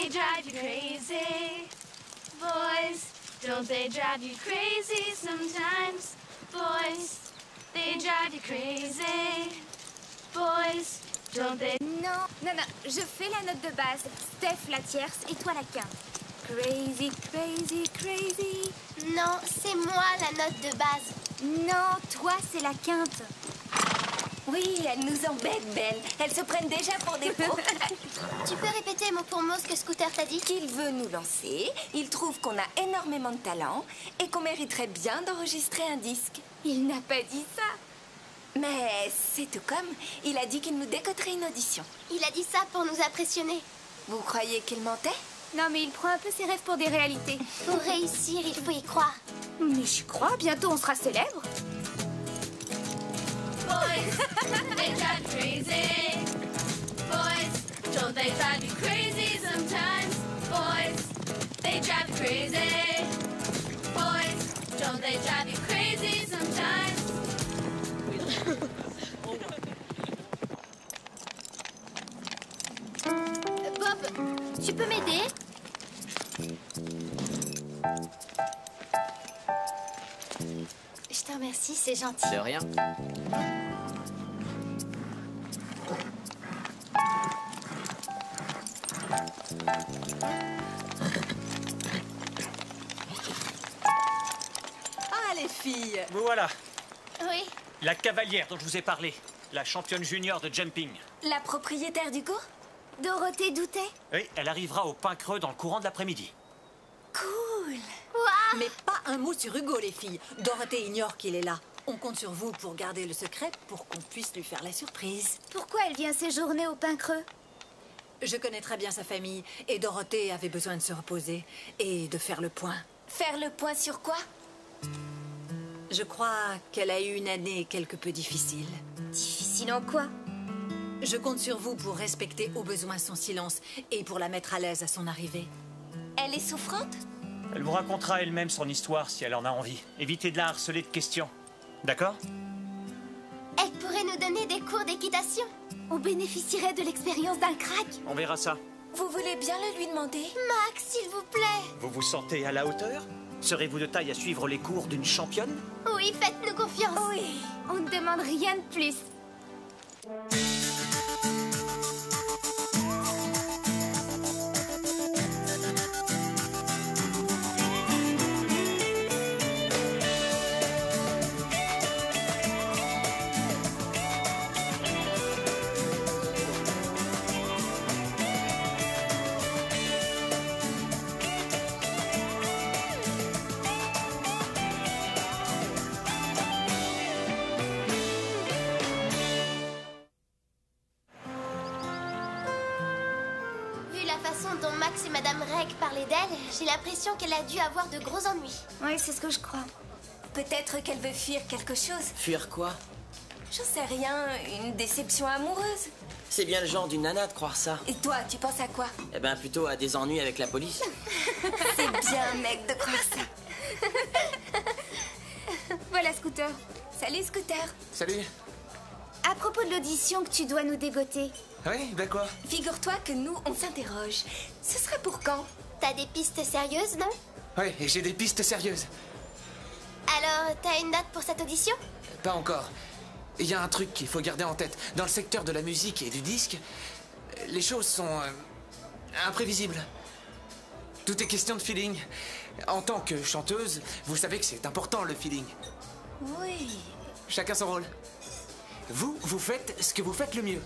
they drive you crazy? Boys, don't they drive you crazy sometimes? Boys, they drive you crazy. Boys, don't they... Non, non, non, je fais la note de base. Steph la tierce et toi la quinte. Crazy, crazy, crazy. Non, c'est moi la note de base. Non, toi c'est la quinte. Oui, elles nous embêtent, Belle. Elles se prennent déjà pour des pros. Tu peux répéter mot pour mot ce que Scooter t'a dit? Qu'il veut nous lancer, il trouve qu'on a énormément de talent et qu'on mériterait bien d'enregistrer un disque. Il n'a pas dit ça. Mais c'est tout comme, il a dit qu'il nous décoterait une audition. Il a dit ça pour nous impressionner. Vous croyez qu'il mentait? Non, mais il prend un peu ses rêves pour des réalités. Pour réussir, il faut y croire. Mais j'y crois, bientôt on sera célèbre. Boys, they drive you crazy. Boys, don't they drive you crazy sometimes? Boys, they drive you crazy. Boys, don't they drive you crazy sometimes? Bob, tu peux m'aider? Je te remercie, c'est gentil. De rien. Ah, les filles! Vous voilà, Oui, la cavalière dont je vous ai parlé, la championne junior de jumping. La propriétaire du cours? Dorothée doutait. Oui, elle arrivera au Pain Creux dans le courant de l'après-midi. Cool! Mais pas un mot sur Hugo, les filles. Dorothée ignore qu'il est là. On compte sur vous pour garder le secret pour qu'on puisse lui faire la surprise. Pourquoi elle vient séjourner au Pain Creux? Je connais très bien sa famille et Dorothée avait besoin de se reposer et de faire le point. Faire le point sur quoi? Je crois qu'elle a eu une année quelque peu difficile. Difficile en quoi? Je compte sur vous pour respecter au besoin son silence et pour la mettre à l'aise à son arrivée. Elle est souffrante? Elle vous racontera elle-même son histoire si elle en a envie. Évitez de la harceler de questions. D'accord? elle pourrait nous donner des cours d'équitation. On bénéficierait de l'expérience d'un crack. On verra ça. Vous voulez bien le lui demander? Max, s'il vous plaît. Vous vous sentez à la hauteur? Serez-vous de taille à suivre les cours d'une championne? Oui, faites-nous confiance. Oui, on ne demande rien de plus. Vu la façon dont Max et Madame Reg parlaient d'elle, j'ai l'impression qu'elle a dû avoir de gros ennuis. Oui, c'est ce que je crois. Peut-être qu'elle veut fuir quelque chose. Fuir quoi? J'en sais rien, une déception amoureuse. C'est bien le genre d'une nana de croire ça. Et toi, tu penses à quoi? Eh ben plutôt à des ennuis avec la police. C'est bien, mec, de croire ça. Voilà, Scooter. Salut, Scooter. Salut. À propos de l'audition que tu dois nous dégoter. Oui, ben quoi? Figure-toi que nous, on s'interroge. Ce serait pour quand? T'as des pistes sérieuses, non? Oui, et j'ai des pistes sérieuses. Alors, t'as une date pour cette audition? Pas encore. Il y a un truc qu'il faut garder en tête. Dans le secteur de la musique et du disque, les choses sont imprévisibles. Tout est question de feeling. En tant que chanteuse, vous savez que c'est important le feeling. Oui. Chacun son rôle. Vous, vous faites ce que vous faites le mieux.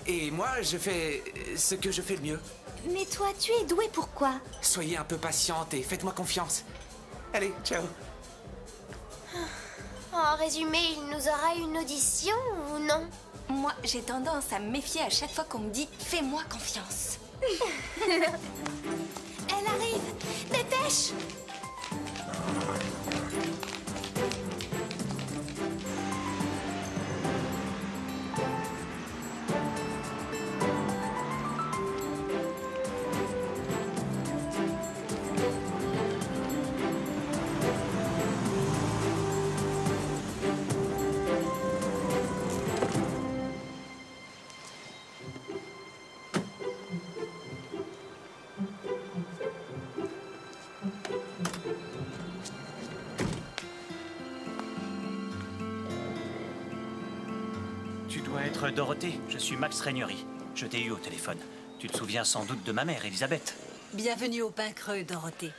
Et moi, je fais ce que je fais le mieux. Mais toi, tu es doué pour quoi? Soyez un peu patiente et faites-moi confiance. Allez, ciao. En résumé, il nous aura une audition ou non? Moi, j'ai tendance à me méfier à chaque fois qu'on me dit « fais-moi confiance ». Elle arrive! Dépêche! Maître Dorothée, je suis Max Régnery. Je t'ai eu au téléphone. Tu te souviens sans doute de ma mère, Elisabeth. Bienvenue au Pain Creux, Dorothée.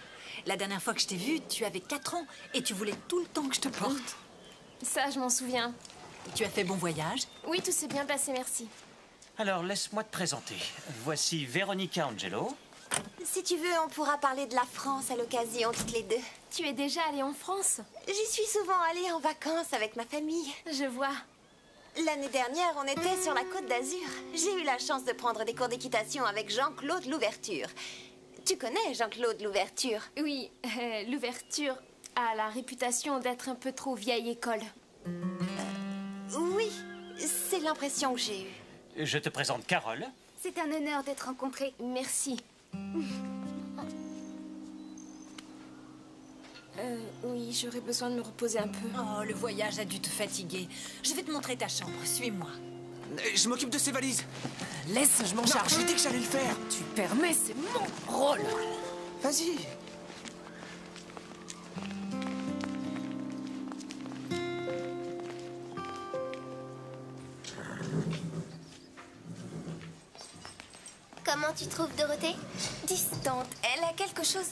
La dernière fois que je t'ai vue, tu avais 4 ans et tu voulais tout le temps que je te porte. Ça, je m'en souviens. Tu as fait bon voyage? Oui, tout s'est bien passé, merci. Alors, laisse-moi te présenter. Voici Véronica Angelo. Si tu veux, on pourra parler de la France à l'occasion, toutes les deux. Tu es déjà allée en France? J'y suis souvent allée en vacances avec ma famille. Je vois. L'année dernière, on était sur la Côte d'Azur. J'ai eu la chance de prendre des cours d'équitation avec Jean-Claude Louverture. Tu connais Jean-Claude Louverture? Oui, l'ouverture a la réputation d'être un peu trop vieille école. Oui, c'est l'impression que j'ai eue. Je te présente Carole. C'est un honneur d'être rencontrés. Merci. Oui, j'aurais besoin de me reposer un peu. Oh, le voyage a dû te fatiguer. Je vais te montrer ta chambre. Suis-moi. Je m'occupe de ces valises. Laisse, je m'en Non, charge. j'ai dit que j'allais le faire. Tu permets, c'est mon rôle. Vas-y. Comment tu trouves Dorothée? Distante, elle a quelque chose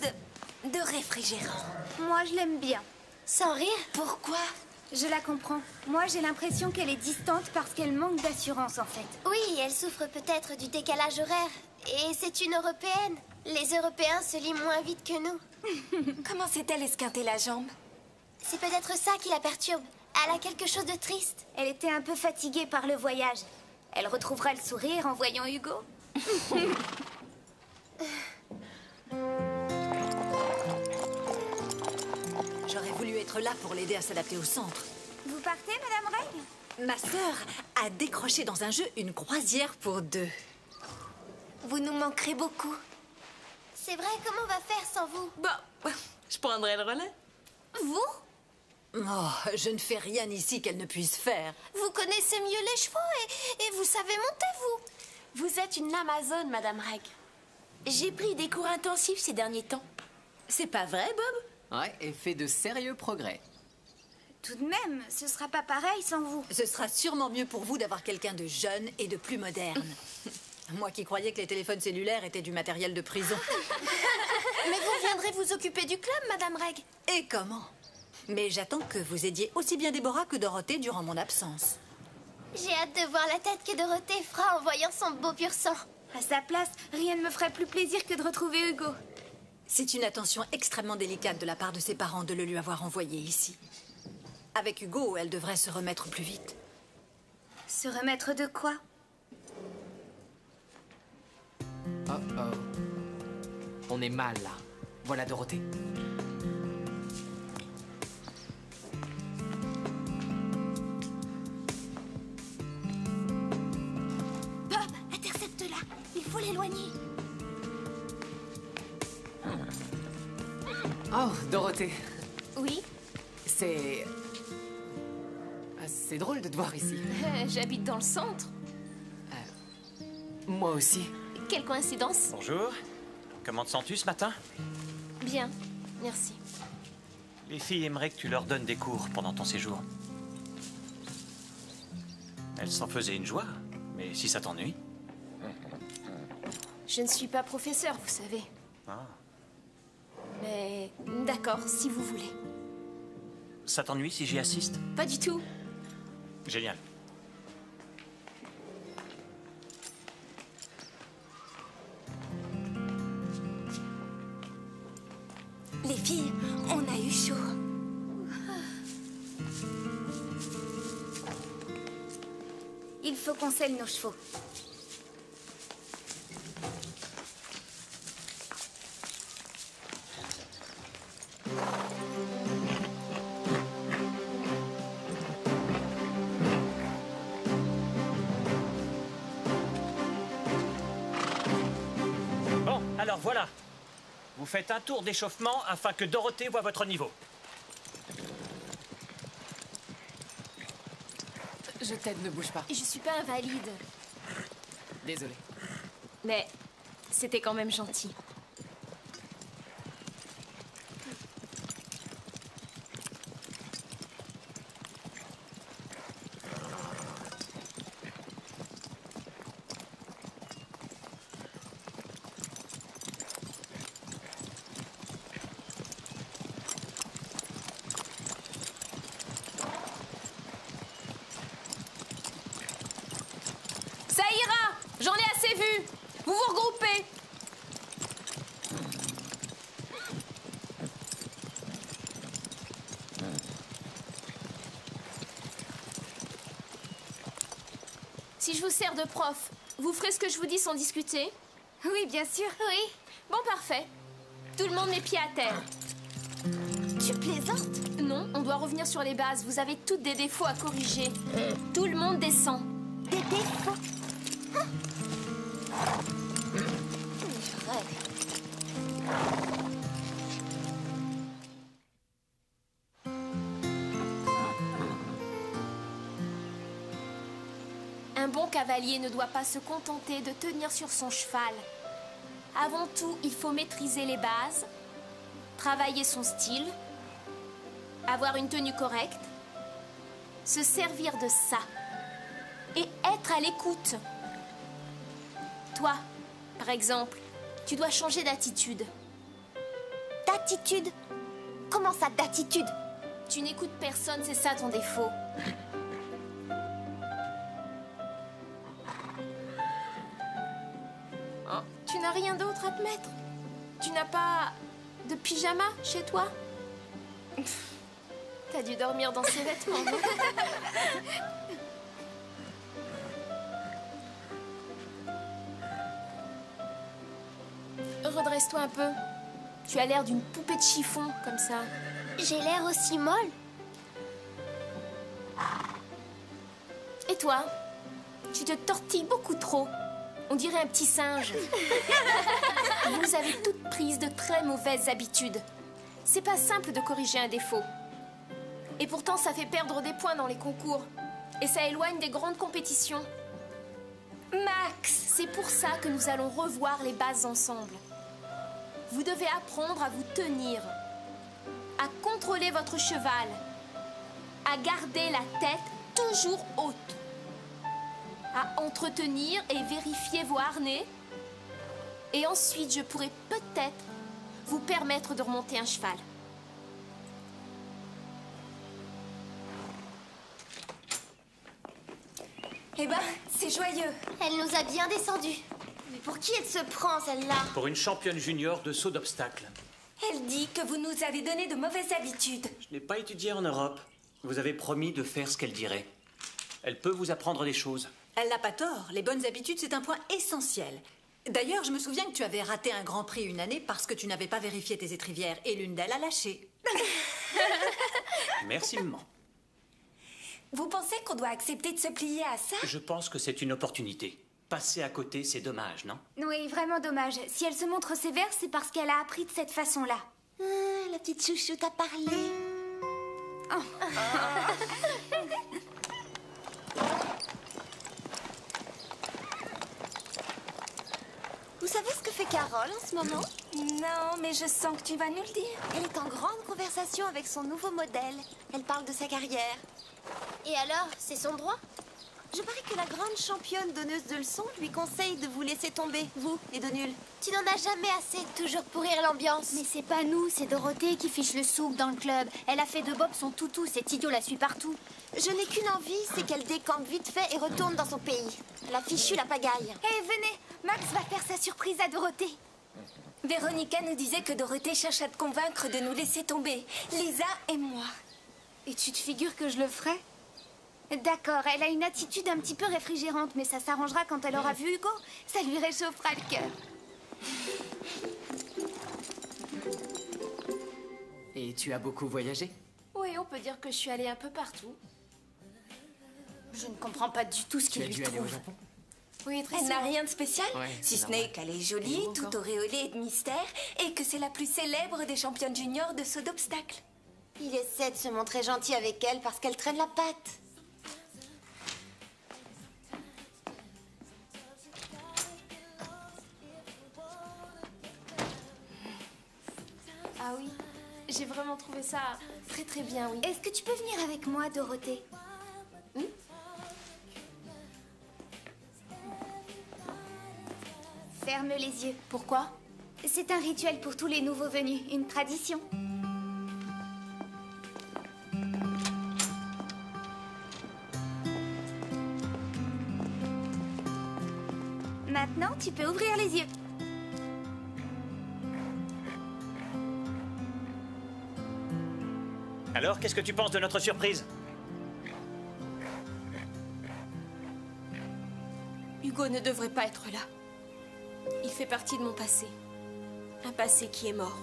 de réfrigérant. Moi, je l'aime bien. Sans rire? Pourquoi? Je la comprends. Moi, j'ai l'impression qu'elle est distante parce qu'elle manque d'assurance, en fait. Oui, elle souffre peut-être du décalage horaire. Et c'est une Européenne. Les Européens se lient moins vite que nous. Comment s'est-elle esquintée la jambe? C'est peut-être ça qui la perturbe. Elle a quelque chose de triste. Elle était un peu fatiguée par le voyage. Elle retrouvera le sourire en voyant Hugo. J'aurais voulu être là pour l'aider à s'adapter au centre. Vous partez, Madame Reg? Ma sœur a décroché dans un jeu une croisière pour 2. Vous nous manquerez beaucoup. C'est vrai, comment on va faire sans vous? Bon, je prendrai le relais. Vous? Oh, je ne fais rien ici qu'elle ne puisse faire. Vous connaissez mieux les chevaux et vous savez monter, vous. Vous êtes une Amazone, Madame Reg. J'ai pris des cours intensifs ces derniers temps. C'est pas vrai, Bob? Ouais, et fait de sérieux progrès. Tout de même, ce sera pas pareil sans vous. Ce sera sûrement mieux pour vous d'avoir quelqu'un de jeune et de plus moderne. Moi qui croyais que les téléphones cellulaires étaient du matériel de prison. Mais vous viendrez vous occuper du club, Madame Reg. Et comment? Mais j'attends que vous aidiez aussi bien Déborah que Dorothée durant mon absence. J'ai hâte de voir la tête que Dorothée fera en voyant son beau pur sang. À sa place, rien ne me ferait plus plaisir que de retrouver Hugo. C'est une attention extrêmement délicate de la part de ses parents de le lui avoir envoyé ici. Avec Hugo, elle devrait se remettre plus vite. Se remettre de quoi? Oh oh. On est mal là. Voilà Dorothée. Bob, intercepte-la. Il faut l'éloigner. Oh, Dorothée. Oui, C'est drôle de te voir ici. j'habite dans le centre. Moi aussi. Quelle coïncidence. Bonjour. Comment te sens-tu ce matin? Bien, merci. Les filles aimeraient que tu leur donnes des cours pendant ton séjour. Elles s'en faisaient une joie, mais si ça t'ennuie... Je ne suis pas professeur, vous savez. Ah. Mais d'accord, si vous voulez. Ça t'ennuie si j'y assiste? Pas du tout. Génial. Les filles, on a eu chaud. Il faut qu'on selle nos chevaux. Bon, alors voilà. Vous faites un tour d'échauffement afin que Dorothée voie votre niveau. Je t'aide, ne bouge pas. Je suis pas invalide. Désolé. Mais c'était quand même gentil. Si je vous sers de prof, vous ferez ce que je vous dis sans discuter? Oui, bien sûr. Oui. Bon, parfait. Tout le monde met pied à terre. Tu plaisantes? Non, on doit revenir sur les bases. Vous avez toutes des défauts à corriger. Tout le monde descend. Des défauts? Je rêve. Un bon cavalier ne doit pas se contenter de tenir sur son cheval. Avant tout, il faut maîtriser les bases, travailler son style, avoir une tenue correcte, se servir de ça et être à l'écoute. Toi, par exemple, tu dois changer d'attitude. D'attitude? Comment ça, d'attitude? Tu n'écoutes personne, c'est ça ton défaut. Oh, tu n'as rien d'autre à te mettre? Tu n'as pas de pyjama chez toi? T'as dû dormir dans ces vêtements, non? Redresse-toi un peu. Tu as l'air d'une poupée de chiffon, comme ça. J'ai l'air aussi molle. Et toi? Tu te tortilles beaucoup trop. On dirait un petit singe. Vous avez toutes prises de très mauvaises habitudes. C'est pas simple de corriger un défaut. Et pourtant, ça fait perdre des points dans les concours. Et ça éloigne des grandes compétitions. Max, c'est pour ça que nous allons revoir les bases ensemble. Vous devez apprendre à vous tenir, à contrôler votre cheval, à garder la tête toujours haute, à entretenir et vérifier vos harnais. Et ensuite, je pourrai peut-être vous permettre de remonter un cheval. Eh ben, c'est joyeux. Elle nous a bien descendus. Mais pour qui elle se prend, celle-là? Pour une championne junior de saut d'obstacle. Elle dit que vous nous avez donné de mauvaises habitudes. Je n'ai pas étudié en Europe. Vous avez promis de faire ce qu'elle dirait. Elle peut vous apprendre des choses. Elle n'a pas tort. Les bonnes habitudes, c'est un point essentiel. D'ailleurs, je me souviens que tu avais raté un Grand Prix une année parce que tu n'avais pas vérifié tes étrivières et l'une d'elles a lâché. Merci, maman. Vous pensez qu'on doit accepter de se plier à ça? Je pense que c'est une opportunité. Passer à côté, c'est dommage, non? Oui, vraiment dommage. Si elle se montre sévère, c'est parce qu'elle a appris de cette façon-là. La petite chouchou t'a parlé. Vous savez ce que fait Carole en ce moment? Non, mais je sens que tu vas nous le dire. Elle est en grande conversation avec son nouveau modèle. Elle parle de sa carrière. Et alors, c'est son droit? Je parie que la grande championne donneuse de leçons lui conseille de vous laisser tomber, vous, les deux nuls. Tu n'en as jamais assez, toujours pourrir l'ambiance. Mais c'est pas nous, c'est Dorothée qui fiche le souk dans le club. Elle a fait de Bob son toutou, cet idiot la suit partout. Je n'ai qu'une envie, c'est qu'elle décampe vite fait et retourne dans son pays. La fichue la pagaille. Hé, venez, Max va faire sa surprise à Dorothée. Véronica nous disait que Dorothée cherche à te convaincre de nous laisser tomber. Lisa et moi. Et tu te figures que je le ferai? D'accord, elle a une attitude un petit peu réfrigérante, mais ça s'arrangera quand elle aura vu Hugo. Ça lui réchauffera le cœur. Et tu as beaucoup voyagé? Oui, on peut dire que je suis allée un peu partout. Je ne comprends pas du tout ce Tu qu'il as lui dû aller au trouve. Japon? Oui, très Elle souvent. n'a rien de spécial, Ouais, si c'est ce n'est normal. qu'elle est jolie, Et vous, toute encore? auréolée de mystère, et que c'est la plus célèbre des championnes juniors de saut d'obstacle. Il essaie de se montrer gentil avec elle parce qu'elle traîne la patte. Ah oui, j'ai vraiment trouvé ça très très bien, oui. Est-ce que tu peux venir avec moi, Dorothée? Ferme les yeux. Pourquoi? C'est un rituel pour tous les nouveaux venus, une tradition. Maintenant, tu peux ouvrir les yeux. Alors, qu'est-ce que tu penses de notre surprise? Hugo ne devrait pas être là. Il fait partie de mon passé. Un passé qui est mort.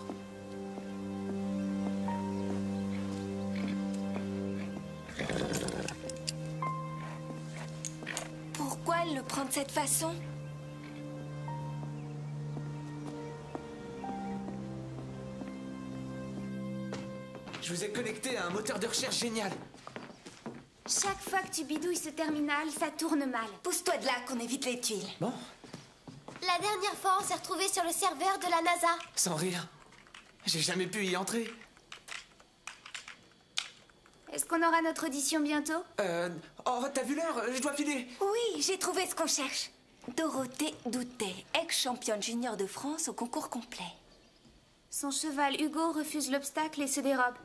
Pourquoi elle le prend de cette façon? Je vous ai connecté à un moteur de recherche génial. Chaque fois que tu bidouilles ce terminal, ça tourne mal. Pousse-toi de là qu'on évite les tuiles. Bon, La dernière fois, on s'est retrouvés sur le serveur de la NASA. sans rire. J'ai jamais pu y entrer. Est-ce qu'on aura notre audition bientôt? Oh, t'as vu l'heure? Je dois filer. Oui, j'ai trouvé ce qu'on cherche. Dorothée Doutet, ex-championne junior de France au concours complet. Son cheval Hugo refuse l'obstacle et se dérobe.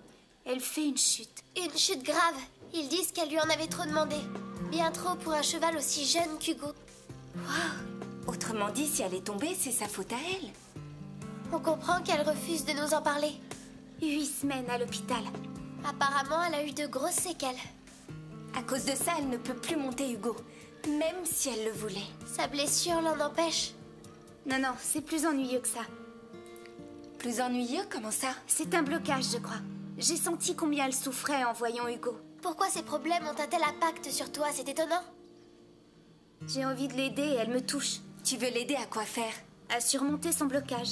Elle fait une chute. Une chute grave. Ils disent qu'elle lui en avait trop demandé. Bien trop pour un cheval aussi jeune qu'Hugo. Wow. Autrement dit, si elle est tombée, c'est sa faute à elle. On comprend qu'elle refuse de nous en parler. 8 semaines à l'hôpital. Apparemment, elle a eu de grosses séquelles. À cause de ça, elle ne peut plus monter Hugo, même si elle le voulait. Sa blessure l'en empêche. Non, non, c'est plus ennuyeux que ça. Plus ennuyeux, comment ça? C'est un blocage, je crois. J'ai senti combien elle souffrait en voyant Hugo. Pourquoi ces problèmes ont un tel impact sur toi? C'est étonnant. J'ai envie de l'aider et elle me touche. Tu veux l'aider à quoi faire? À surmonter son blocage.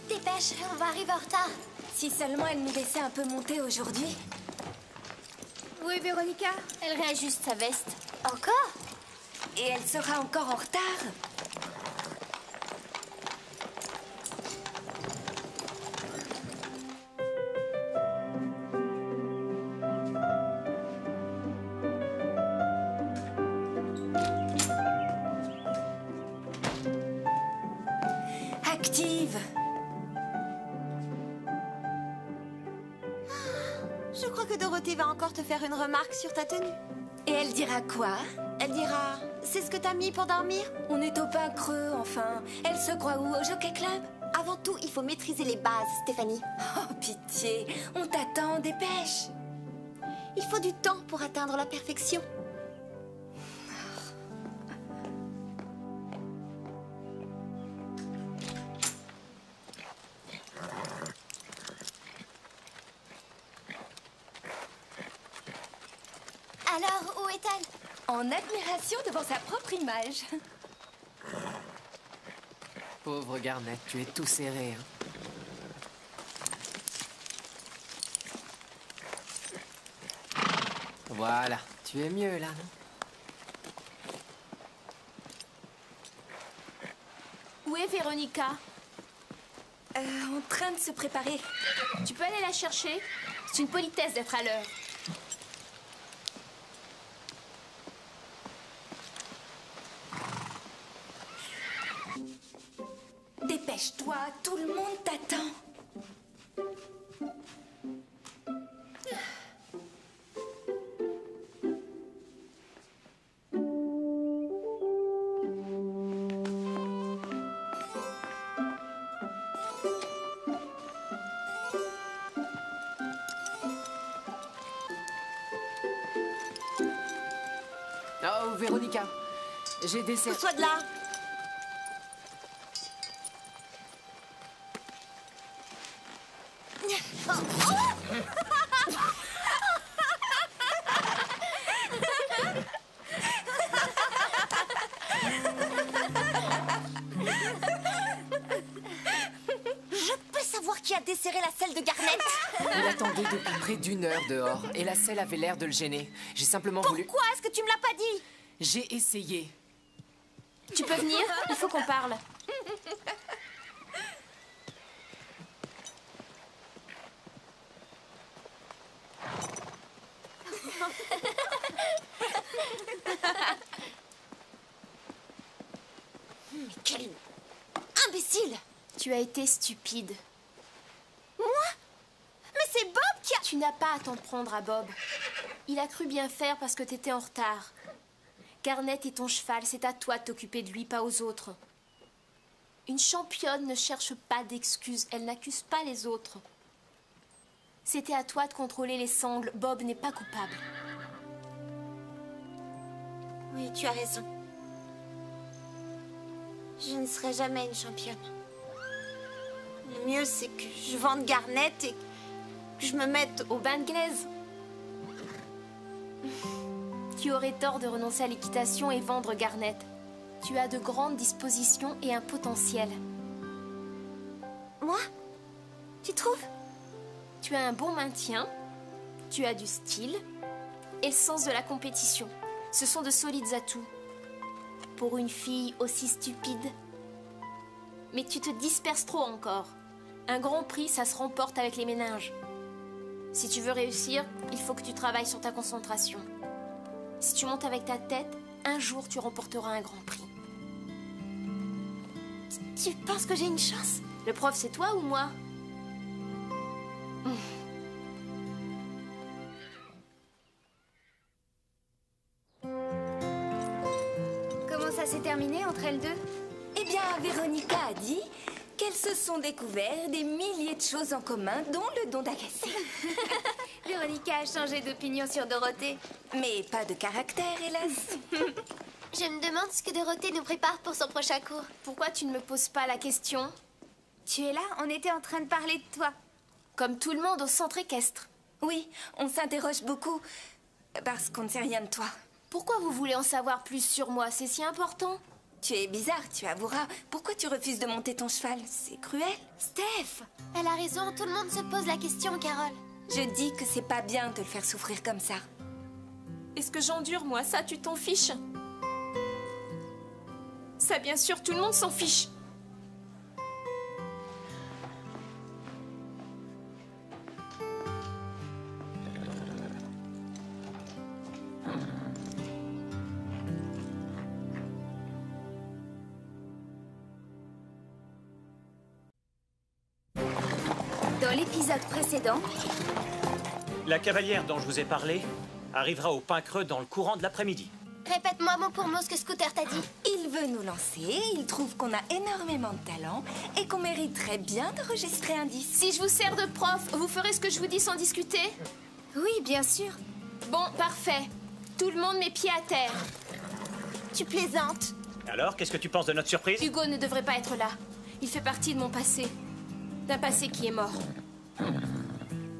Dépêche, on va arriver en retard. Si seulement elle nous laissait un peu monter aujourd'hui. Où est Véronica? Elle réajuste sa veste. Encore? Et elle sera encore en retard. Active. Je crois que Dorothée va encore te faire une remarque sur ta tenue. Et elle dira quoi? Elle dira, c'est ce que t'as mis pour dormir? On est au pain creux, enfin. Elle se croit où? Au Jockey Club? Avant tout, il faut maîtriser les bases, Stéphanie. Oh, pitié. On t'attend, dépêche. Il faut du temps pour atteindre la perfection. Alors, où est-elle? En admiration devant sa propre image. Pauvre Garnet, tu es tout serré. Hein. Voilà, tu es mieux là, non? Où est Véronica? En train de se préparer. Tu peux aller la chercher? C'est une politesse d'être à l'heure. Dépêche-toi, tout le monde t'attend. Oh, Véronica, j'ai des... Pousse-toi de là. Je peux savoir qui a desserré la selle de Garnet? Il attendait depuis près d'1 heure dehors, et la selle avait l'air de le gêner. J'ai simplement voulu... Pourquoi est-ce que tu me l'as pas dit? J'ai essayé. Tu peux venir? Il faut qu'on parle. Mais quel imbécile! Tu as été stupide. Moi? Mais c'est Bob qui a... Tu n'as pas à t'en prendre à Bob. Il a cru bien faire parce que t'étais en retard. Garnet est ton cheval, c'est à toi de t'occuper de lui, pas aux autres. Une championne ne cherche pas d'excuses, elle n'accuse pas les autres. C'était à toi de contrôler les sangles, Bob n'est pas coupable. Oui, tu as raison. Je ne serai jamais une championne. Le mieux, c'est que je vende Garnet et que je me mette au bain de glaise. Tu aurais tort de renoncer à l'équitation et vendre Garnet. Tu as de grandes dispositions et un potentiel. Moi? Tu trouves? Tu as un bon maintien, tu as du style et le sens de la compétition. Ce sont de solides atouts. Pour une fille aussi stupide. Mais tu te disperses trop encore. Un grand prix, ça se remporte avec les méninges. Si tu veux réussir, il faut que tu travailles sur ta concentration. Si tu montes avec ta tête, un jour tu remporteras un grand prix. Tu penses que j'ai une chance? Le prof, c'est toi ou moi? Comment ça s'est terminé entre elles deux? Eh bien, Véronica a dit qu'elles se sont découvert des milliers de choses en commun, dont le don d'agacer. Véronica a changé d'opinion sur Dorothée. Mais pas de caractère, hélas. Je me demande ce que Dorothée nous prépare pour son prochain cours. Pourquoi tu ne me poses pas la question? Tu es là? On était en train de parler de toi. Comme tout le monde au centre équestre. Oui, on s'interroge beaucoup parce qu'on ne sait rien de toi. Pourquoi vous voulez en savoir plus sur moi? C'est si important? Tu es bizarre, tu avoueras. Pourquoi tu refuses de monter ton cheval? C'est cruel. Steph! Elle a raison, tout le monde se pose la question, Carole. Je dis que c'est pas bien de le faire souffrir comme ça. Est-ce que j'endure, moi? Ça, tu t'en fiches? Ça, bien sûr, tout le monde s'en fiche. Dans l'épisode précédent, La cavalière dont je vous ai parlé arrivera au Pain Creux dans le courant de l'après-midi. Répète-moi mot pour mot ce que Scooter t'a dit. Il veut nous lancer, il trouve qu'on a énormément de talent et qu'on mériterait bien d'enregistrer un disque. Si je vous sers de prof, vous ferez ce que je vous dis sans discuter? oui, bien sûr. Bon, parfait. Tout le monde met pied à terre. Tu plaisantes. Alors, qu'est-ce que tu penses de notre surprise? Hugo ne devrait pas être là. Il fait partie de mon passé. D'un passé qui est mort.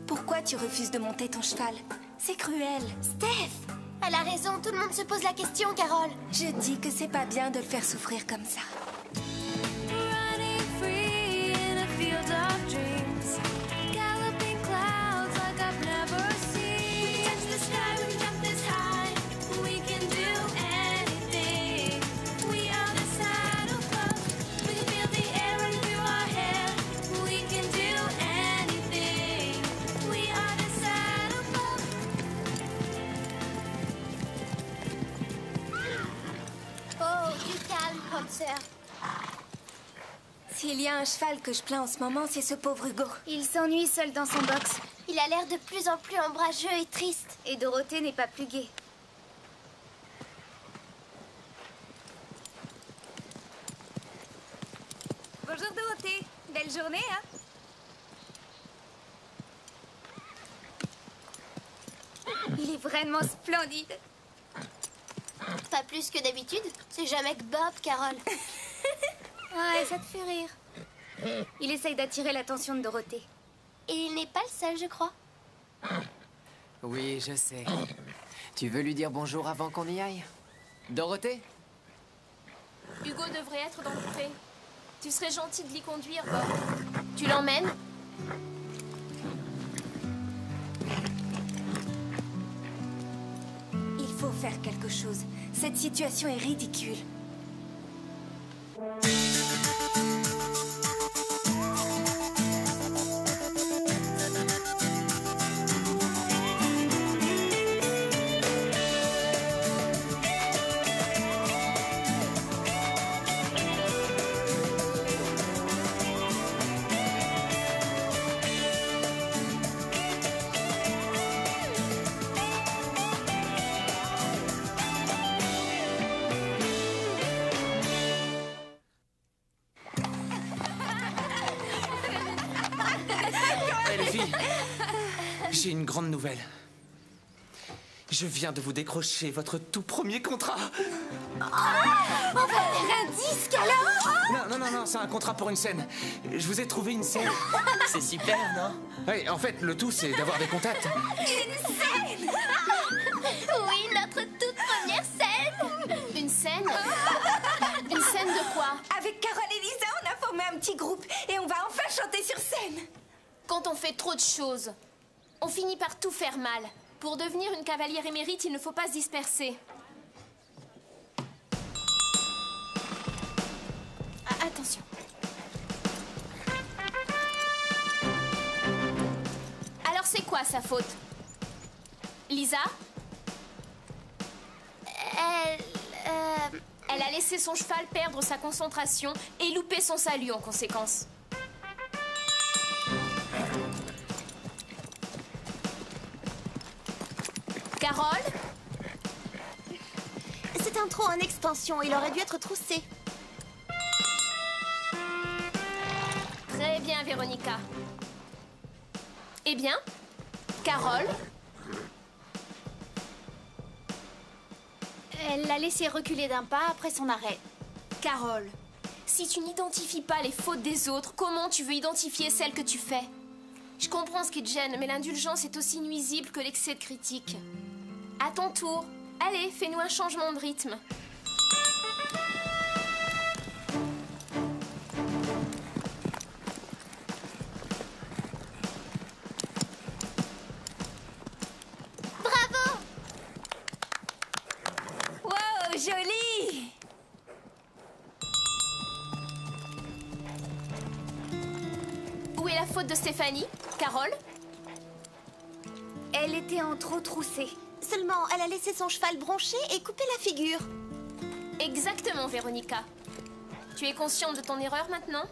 Pourquoi tu refuses de monter ton cheval? C'est cruel. Steph! Elle a raison, tout le monde se pose la question, Carole. Je dis que c'est pas bien de le faire souffrir comme ça. Running free in a field of dreams, galloping clouds like I've never seen. We can touch the sky, we can jump this high, we can do anything. We are the saddle club, we can feel the air running through our hair. We can do anything. We are the saddle club. Oh, du calme, Prancer. S'il y a un cheval que je plains en ce moment, c'est ce pauvre Hugo. Il s'ennuie seul dans son box. Il a l'air de plus en plus ombrageux et triste. Et Dorothée n'est pas plus gaie. Bonjour Dorothée. Belle journée, hein? Il est vraiment splendide. Pas plus que d'habitude. C'est jamais que Bob, Carole. Ouais, ça te fait rire. Il essaye d'attirer l'attention de Dorothée. Et il n'est pas le seul, je crois. Oui, je sais. Tu veux lui dire bonjour avant qu'on y aille? Dorothée? Hugo devrait être dans le pré. Tu serais gentil de l'y conduire, Bob. Tu l'emmènes? Il faut faire quelque chose. Cette situation est ridicule. Hey les filles, j'ai une grande nouvelle. Je viens de vous décrocher votre tout premier contrat. On va faire un disque alors? Non, c'est un contrat pour une scène. Je vous ai trouvé une scène. C'est super, non? Oui, en fait, le tout, c'est d'avoir des contacts. Une scène! Oui, notre toute première scène! Une scène? Une scène de quoi? Avec Carole et Lisa, on a formé un petit groupe et on va enfin chanter sur scène. Quand on fait trop de choses, on finit par tout faire mal. Pour devenir une cavalière émérite, il ne faut pas se disperser. Ah, attention. Alors c'est quoi sa faute? Lisa? Elle a laissé son cheval perdre sa concentration et louper son salut en conséquence. Carole? C'est un trou en extension, il aurait dû être troussé. Très bien, Véronica. Eh bien, Carole? Elle l'a laissé reculer d'un pas après son arrêt. Carole, si tu n'identifies pas les fautes des autres, comment tu veux identifier celles que tu fais? Je comprends ce qui te gêne, mais l'indulgence est aussi nuisible que l'excès de critique. À ton tour, allez, fais-nous un changement de rythme. Bravo! Wow, joli! Où est la faute de Stéphanie? Carole? Elle était en trop troussée. Seulement, elle a laissé son cheval broncher et couper la figure. Exactement, Véronica. Tu es consciente de ton erreur maintenant?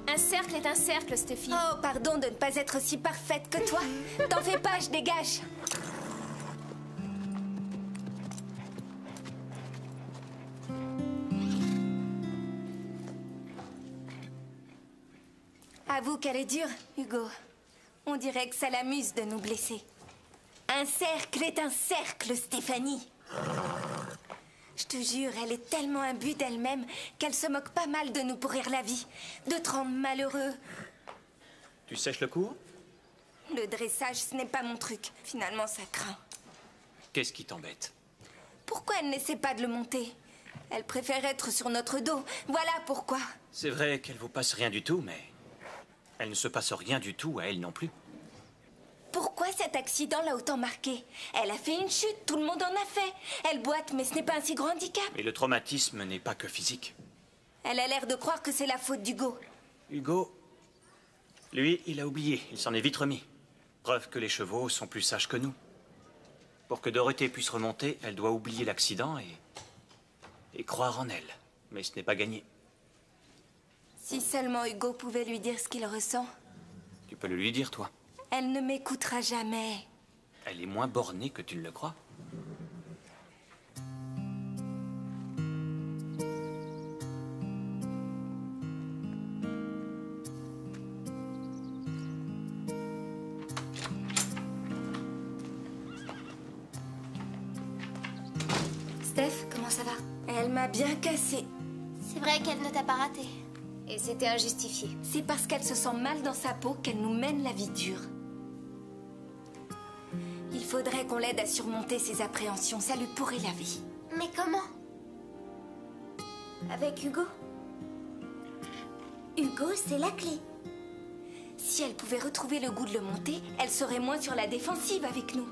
Un cercle est un cercle, Stéphie. Oh, pardon de ne pas être aussi parfaite que toi. T'en fais pas, je dégage. Avoue qu'elle est dure, Hugo. On dirait que ça l'amuse de nous blesser. Un cercle est un cercle, Stéphanie. Je te jure, elle est tellement imbue d'elle-même qu'elle se moque pas mal de nous pourrir la vie, de te rendre malheureux. Tu sèches le cours? Le dressage, ce n'est pas mon truc. Finalement, ça craint. Qu'est-ce qui t'embête? Pourquoi elle n'essaie pas de le monter? Elle préfère être sur notre dos. Voilà pourquoi. C'est vrai qu'elle vous passe rien du tout, mais elle ne se passe rien du tout à elle non plus. Pourquoi cet accident l'a autant marqué? Elle a fait une chute, tout le monde en a fait. Elle boite, mais ce n'est pas un si grand handicap. Mais le traumatisme n'est pas que physique. Elle a l'air de croire que c'est la faute d'Hugo. Hugo, lui, il a oublié, il s'en est vite remis. Preuve que les chevaux sont plus sages que nous. Pour que Dorothée puisse remonter, elle doit oublier l'accident et croire en elle. Mais ce n'est pas gagné. Si seulement Hugo pouvait lui dire ce qu'il ressent. Tu peux le lui dire, toi. Elle ne m'écoutera jamais. Elle est moins bornée que tu ne le crois. Steph, comment ça va? Elle m'a bien cassée. C'est vrai qu'elle ne t'a pas raté. Et c'était injustifié. C'est parce qu'elle se sent mal dans sa peau qu'elle nous mène la vie dure. Il faudrait qu'on l'aide à surmonter ses appréhensions. Ça lui pourrait la vie. Mais comment? Avec Hugo? Hugo, c'est la clé. Si elle pouvait retrouver le goût de le monter, elle serait moins sur la défensive avec nous.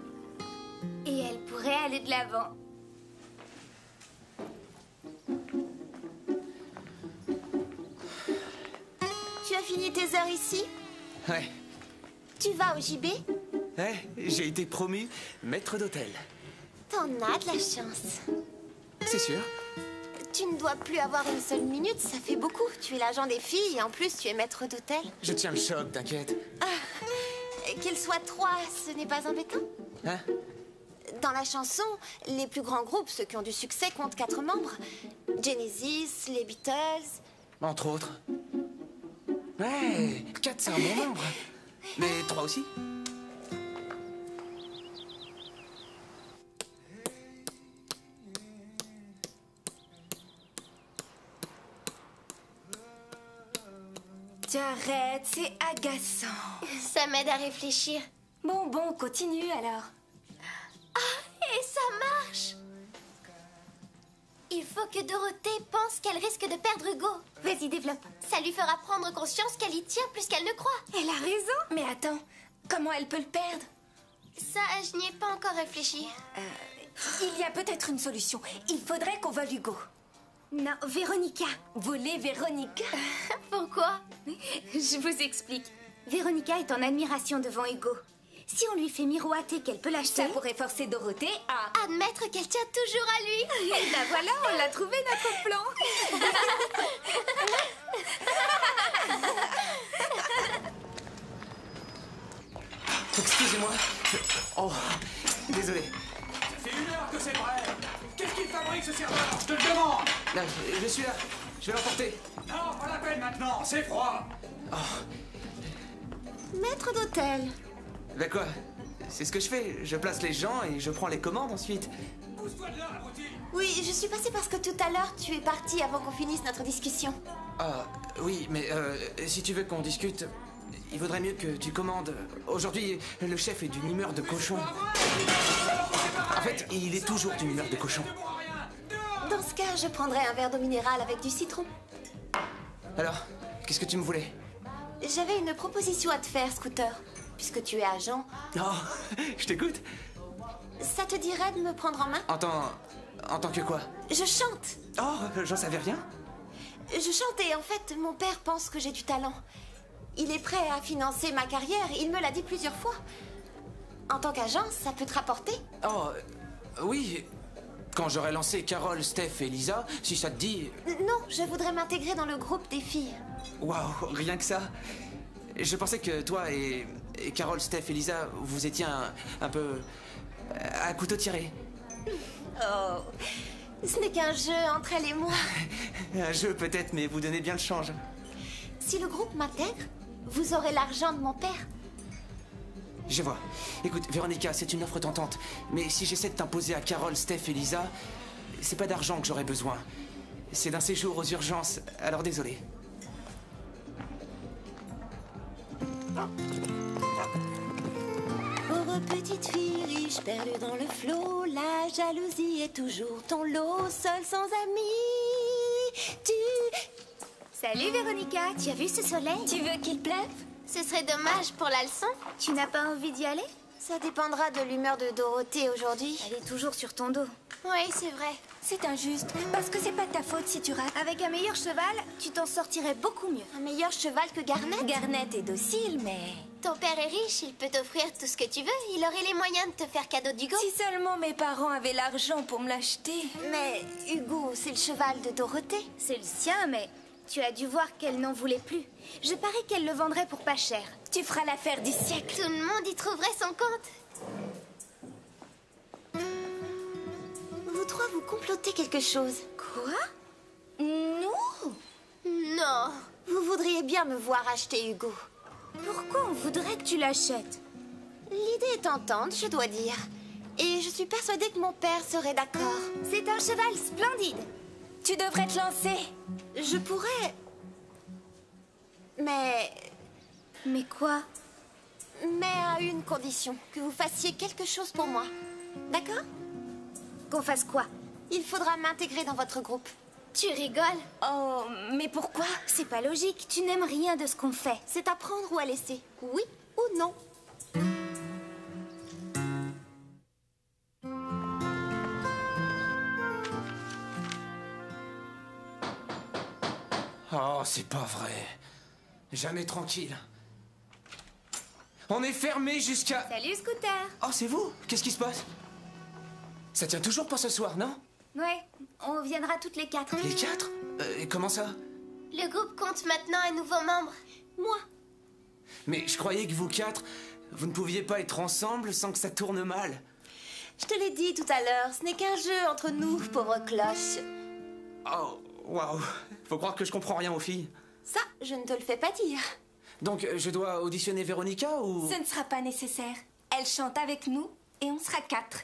Et elle pourrait aller de l'avant. Tu as fini tes heures ici? Ouais. Tu vas au JB? Ouais, j'ai été promu maître d'hôtel. T'en as de la chance. C'est sûr. Tu ne dois plus avoir une seule minute, ça fait beaucoup. Tu es l'agent des filles et en plus tu es maître d'hôtel. Je tiens le choc, t'inquiète. Qu'ils soient 3, ce n'est pas embêtant? Hein? Dans la chanson, les plus grands groupes, ceux qui ont du succès, comptent 4 membres. Genesis, les Beatles... Entre autres. Ouais, 4 c'est un bon nombre. Mais 3 aussi? Tu arrêtes, c'est agaçant. Ça m'aide à réfléchir. Bon, continue alors. Ah, et ça marche! Il faut que Dorothée pense qu'elle risque de perdre Hugo. Vas-y, développe. Ça lui fera prendre conscience qu'elle y tient plus qu'elle ne croit. Elle a raison. Mais attends, comment elle peut le perdre? Ça, je n'y ai pas encore réfléchi. Il y a peut-être une solution. Il faudrait qu'on vole Hugo. Non, Véronica. Voler Véronica? Pourquoi? Je vous explique. Véronica est en admiration devant Hugo. Si on lui fait miroiter qu'elle peut l'acheter... Ça pourrait forcer Dorothée à... Admettre qu'elle tient toujours à lui. Et ben voilà, on l'a trouvé notre plan. Excusez-moi. Oh, désolé. Ça fait 1 heure que c'est vrai. Qu'est-ce qu'il fabrique ce serveur? Je te le demande. Là, je suis là. Je vais l'emporter. Non, pas la peine maintenant, c'est froid. Maître d'hôtel. Bah quoi? C'est ce que je fais. Je place les gens et je prends les commandes ensuite. Pousse-toi de là, abruti. Oui, je suis passée parce que tout à l'heure, tu es parti avant qu'on finisse notre discussion. Ah, oui, mais si tu veux qu'on discute, il vaudrait mieux que tu commandes. Aujourd'hui, le chef est d'une humeur de cochon. En fait, il est toujours d'une humeur de cochon. Dans ce cas, je prendrais un verre d'eau minérale avec du citron. Alors, qu'est-ce que tu me voulais? J'avais une proposition à te faire, Scooter. Puisque tu es agent, Oh, je t'écoute. ça te dirait de me prendre en main? En tant que quoi? Je chante. Oh, j'en savais rien. Je chante et en fait, mon père pense que j'ai du talent. Il est prêt à financer ma carrière, il me l'a dit plusieurs fois. En tant qu'agent, ça peut te rapporter? Oh, oui. Quand j'aurai lancé Carole, Steph et Lisa, si ça te dit... Non, je voudrais m'intégrer dans le groupe des filles. Waouh, rien que ça. Je pensais que toi et Carole, Steph et Lisa, vous étiez un peu... à couteau tiré. Oh, ce n'est qu'un jeu entre elle et moi. Un jeu peut-être, mais vous donnez bien le change. Si le groupe m'intègre, vous aurez l'argent de mon père. Je vois. Écoute, Véronica, c'est une offre tentante. Mais si j'essaie de t'imposer à Carole, Steph et Lisa, c'est pas d'argent que j'aurais besoin. C'est d'un séjour aux urgences, alors désolé. Pauvre petite fille riche, perdue dans le flot, la jalousie est toujours ton lot, seule sans amis. Salut Véronica, tu as vu ce soleil? Tu veux qu'il pleuve? Ce serait dommage pour la leçon. Tu n'as pas envie d'y aller? Ça dépendra de l'humeur de Dorothée aujourd'hui. Elle est toujours sur ton dos. Oui, c'est vrai. C'est injuste, parce que c'est pas ta faute si tu rates. Avec un meilleur cheval, tu t'en sortirais beaucoup mieux. Un meilleur cheval que Garnet? Garnet est docile, mais... Ton père est riche, il peut t'offrir tout ce que tu veux. Il aurait les moyens de te faire cadeau d'Hugo. Si seulement mes parents avaient l'argent pour me l'acheter. Mais Hugo, c'est le cheval de Dorothée. C'est le sien, mais tu as dû voir qu'elle n'en voulait plus. Je parie qu'elle le vendrait pour pas cher. Tu feras l'affaire du siècle. Tout le monde y trouverait son compte. Vous trois, vous complotez quelque chose. Quoi? Nous? Non. Vous voudriez bien me voir acheter Hugo. Pourquoi on voudrait que tu l'achètes? L'idée est tentante, je dois dire. Et je suis persuadée que mon père serait d'accord. C'est un cheval splendide. Tu devrais te lancer. Je pourrais... Mais... Mais quoi? Mais à une condition, que vous fassiez quelque chose pour moi. D'accord? Qu'on fasse quoi? Il faudra m'intégrer dans votre groupe. Tu rigoles? Oh, mais pourquoi? C'est pas logique, tu n'aimes rien de ce qu'on fait. C'est à prendre ou à laisser. Oui ou non? Oh, c'est pas vrai. Jamais tranquille. On est fermé jusqu'à... Salut Scooter. Oh, c'est vous? Qu'est-ce qui se passe? Ça tient toujours pour ce soir, non? Ouais, on viendra toutes les 4. Les 4? Et comment ça? Le groupe compte maintenant un nouveau membre. Moi. Mais je croyais que vous 4, vous ne pouviez pas être ensemble sans que ça tourne mal. Je te l'ai dit tout à l'heure, ce n'est qu'un jeu entre nous, pauvre cloche. Oh, waouh. Faut croire que je comprends rien aux filles. Ça, je ne te le fais pas dire. Donc, je dois auditionner Véronica ou... Ce ne sera pas nécessaire. Elle chante avec nous et on sera 4.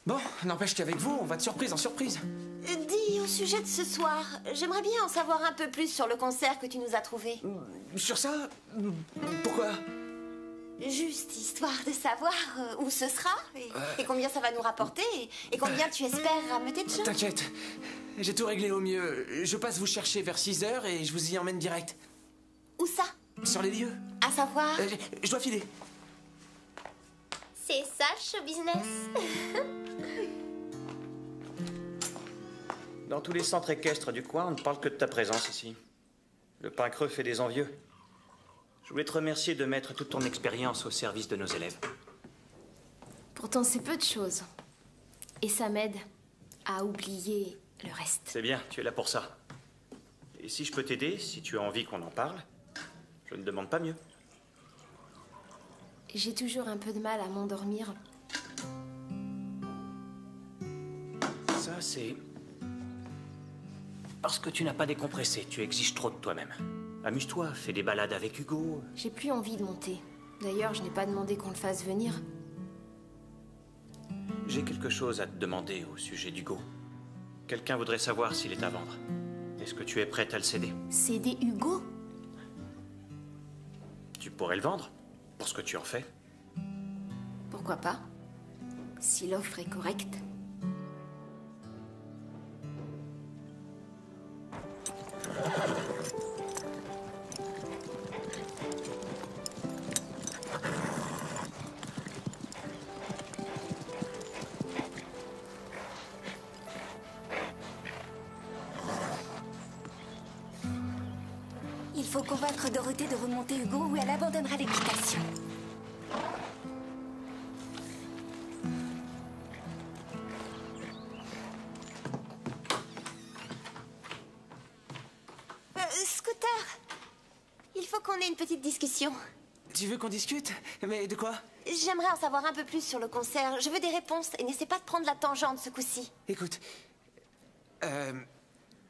Bon, n'empêche qu'avec vous, on va de surprise en surprise. Dis, au sujet de ce soir, j'aimerais bien en savoir un peu plus sur le concert que tu nous as trouvé. Sur ça? Pourquoi? Juste histoire de savoir où ce sera et combien ça va nous rapporter et combien tu espères rameuter de gens. T'inquiète, j'ai tout réglé au mieux. Je passe vous chercher vers 6 h et je vous y emmène direct. Où ça? Sur les lieux. À savoir? Je dois filer. C'est ça, show business. Dans tous les centres équestres du coin, on ne parle que de ta présence ici. Le pain creux fait des envieux. Je voulais te remercier de mettre toute ton expérience au service de nos élèves. Pourtant, c'est peu de choses. Et ça m'aide à oublier le reste. C'est bien, tu es là pour ça. Et si je peux t'aider, si tu as envie qu'on en parle, je ne demande pas mieux. J'ai toujours un peu de mal à m'endormir. Ça, c'est... parce que tu n'as pas décompressé. Tu exiges trop de toi-même. Amuse-toi, fais des balades avec Hugo. J'ai plus envie de monter. D'ailleurs, je n'ai pas demandé qu'on le fasse venir. J'ai quelque chose à te demander au sujet d'Hugo. Quelqu'un voudrait savoir s'il est à vendre. Est-ce que tu es prête à le céder? Céder Hugo? Tu pourrais le vendre, pour ce que tu en fais. Pourquoi pas? Si l'offre est correcte. Il faut convaincre Dorothée de remonter Hugo ou elle abandonnera l'équitation. Scooter, il faut qu'on ait une petite discussion. Tu veux qu'on discute? Mais de quoi? J'aimerais en savoir un peu plus sur le concert. Je veux des réponses et n'essaie pas de prendre la tangente ce coup-ci. Écoute,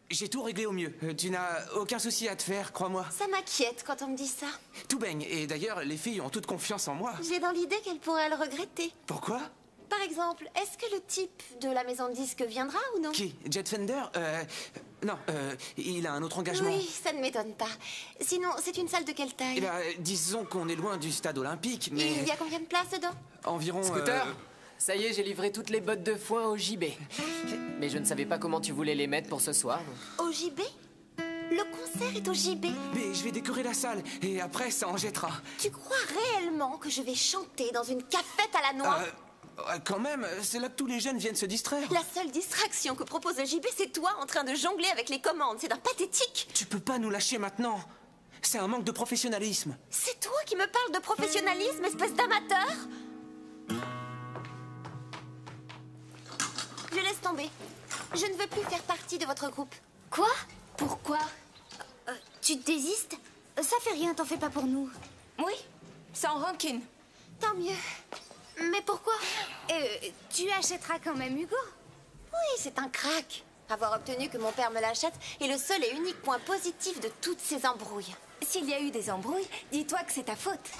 j'ai tout réglé au mieux. Tu n'as aucun souci à te faire, crois-moi. Ça m'inquiète quand on me dit ça. Tout baigne. Et d'ailleurs, les filles ont toute confiance en moi. J'ai dans l'idée qu'elles pourraient le regretter. Pourquoi? Par exemple, est-ce que le type de la maison de disques viendra ou non? Qui? Jet Fender? Non, il a un autre engagement. Oui, ça ne m'étonne pas. Sinon, c'est une salle de quelle taille? Eh ben, disons qu'on est loin du stade olympique, mais... Il y a combien de places dedans? Environ... Scooter, ça y est, j'ai livré toutes les bottes de foin au JB. Mais je ne savais pas comment tu voulais les mettre pour ce soir. Au JB? Le concert est au JB? Mais je vais décorer la salle, et après, ça en jettera. Tu crois réellement que je vais chanter dans une cafette à la noix? Quand même, c'est là que tous les jeunes viennent se distraire. La seule distraction que propose le JB, c'est toi en train de jongler avec les commandes. C'est d'un pathétique. Tu peux pas nous lâcher maintenant. C'est un manque de professionnalisme. C'est toi qui me parles de professionnalisme, espèce d'amateur? Je laisse tomber. Je ne veux plus faire partie de votre groupe. Quoi? Pourquoi? Tu désistes? Ça fait rien, t'en fais pas pour nous. Oui, sans rancune. Tant mieux. Mais pourquoi? Tu achèteras quand même Hugo? Oui, c'est un crack. Avoir obtenu que mon père me l'achète est le seul et unique point positif de toutes ces embrouilles. S'il y a eu des embrouilles, dis-toi que c'est ta faute.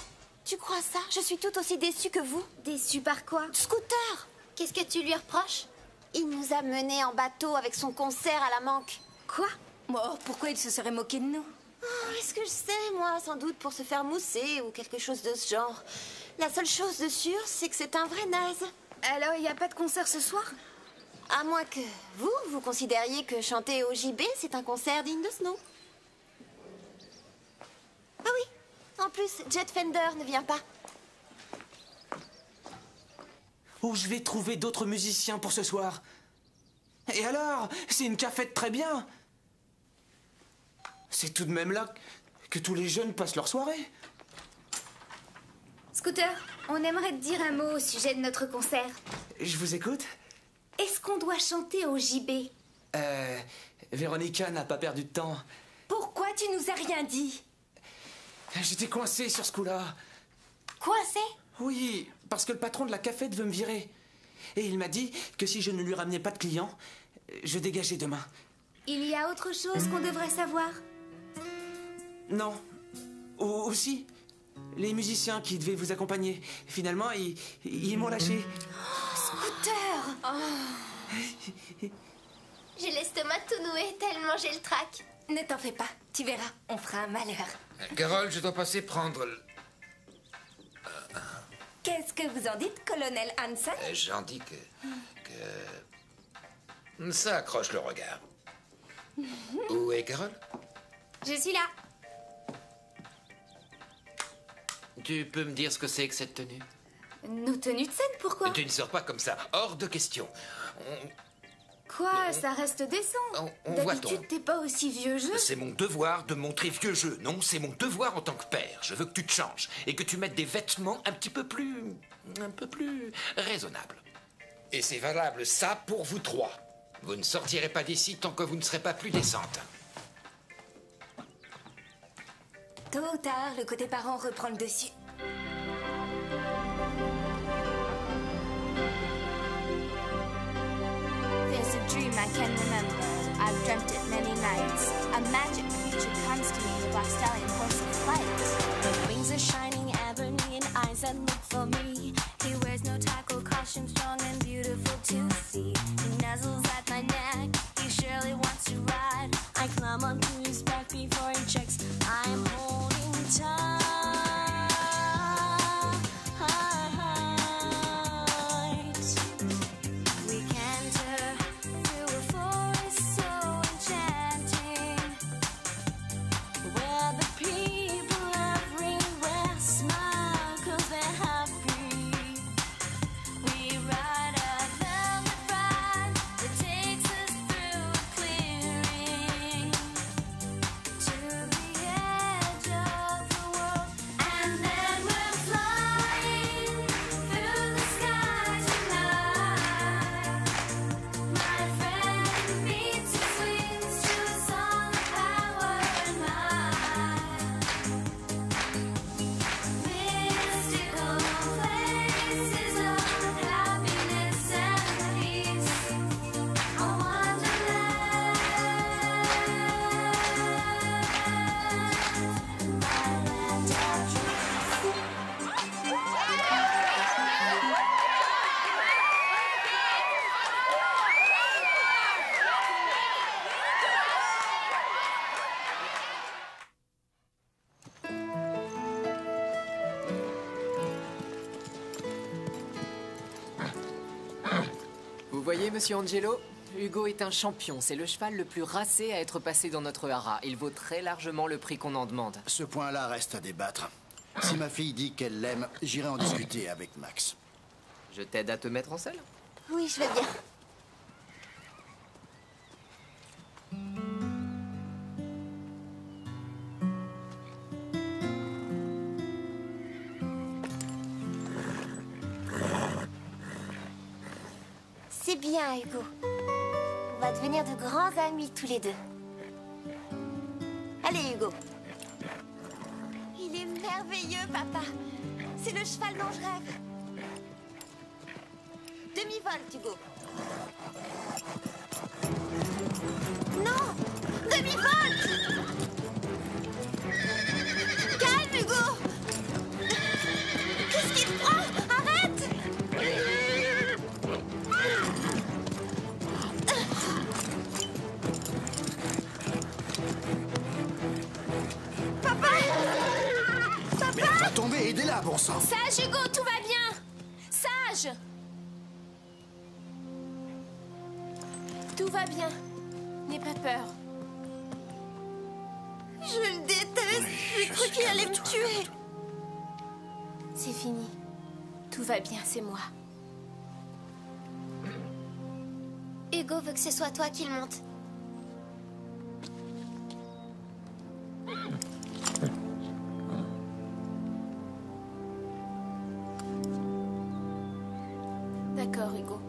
Tu crois ça? Je suis tout aussi déçue que vous. Déçue par quoi? Scooter! Qu'est-ce que tu lui reproches? Il nous a menés en bateau avec son concert à la manque. Quoi? Oh, pourquoi il se serait moqué de nous? Oh, est-ce que je sais, moi? Sans doute pour se faire mousser ou quelque chose de ce genre. La seule chose de sûre, c'est que c'est un vrai naze. Alors, il n'y a pas de concert ce soir? À moins que vous considériez que chanter au JB, c'est un concert digne de ce nom. Ah oui, en plus, Jet Fender ne vient pas. Où je vais trouver d'autres musiciens pour ce soir? Et alors? C'est une cafette très bien. C'est tout de même là que tous les jeunes passent leur soirée. Scooter, on aimerait te dire un mot au sujet de notre concert. Je vous écoute. Est-ce qu'on doit chanter au JB? Véronica n'a pas perdu de temps. Pourquoi tu nous as rien dit? J'étais coincé sur ce coup-là. Coincé? Oui, parce que le patron de la cafette veut me virer. Et il m'a dit que si je ne lui ramenais pas de clients, je dégageais demain. Il y a autre chose qu'on devrait savoir? Non. Aussi, les musiciens qui devaient vous accompagner, finalement, ils m'ont lâché. Scooter! J'ai l'estomac tout noué tellement j'ai le trac. Ne t'en fais pas, tu verras, on fera un malheur. Carole, je dois passer prendre... Qu'est-ce que vous en dites, colonel Hansen? J'en dis que... Ça accroche le regard. Où est Carole? Je suis là. Tu peux me dire ce que c'est que cette tenue? Nos tenues de scène, pourquoi? Tu ne sors pas comme ça, hors de question. Quoi? Ça reste décent. On voit D'habitude, t'es pas aussi vieux jeu. C'est mon devoir de montrer vieux jeu. Non, c'est mon devoir en tant que père. Je veux que tu te changes et que tu mettes des vêtements un peu plus raisonnables. Et c'est valable ça pour vous trois. Vous ne sortirez pas d'ici tant que vous ne serez pas plus décente. Tôt ou tard, le côté parent reprend le dessus. There's a dream I can remember. I've dreamt it many nights. A magic creature comes to me, black stallion, horse of flight. His wings are shining ebony and eyes that look for me. He wears no tackle, costume strong and beautiful to see. He nuzzles at my neck, he surely wants to ride. I climb onto his back before he checks I'm holding tight. We canter through a forest so enchanting, where the people everywhere smile 'cause they're happy. We ride a velvet ride that takes us through a clearing to the edge of the world, and then we're flying through the sky tonight. My friend meets his wings to a song of power and might. Mystical places of happiness and peace, a wonderland. My land of Vous voyez, monsieur Angelo, Hugo est un champion. C'est le cheval le plus racé à être passé dans notre haras. Il vaut très largement le prix qu'on en demande. Ce point-là reste à débattre. Si ma fille dit qu'elle l'aime, j'irai en discuter avec Max. Je t'aide à te mettre en selle? Oui, je veux bien. C'est bien, Hugo. On va devenir de grands amis tous les deux. Allez, Hugo. Il est merveilleux, papa. C'est le cheval dont je rêve. Demi-volte, Hugo. Non! Demi-volte! Calme, Hugo! Qu'est-ce qu'il te prend? Arrête! Papa! Mais elle va tomber, aidez-la, bon sang! Sage, Hugo, tout va bien. Sage. Tout va bien. N'aie pas peur. Je le déteste. J'ai cru qu'il allait me tuer. C'est fini. Tout va bien, c'est moi. Hugo veut que ce soit toi qui le monte. D'accord, Hugo.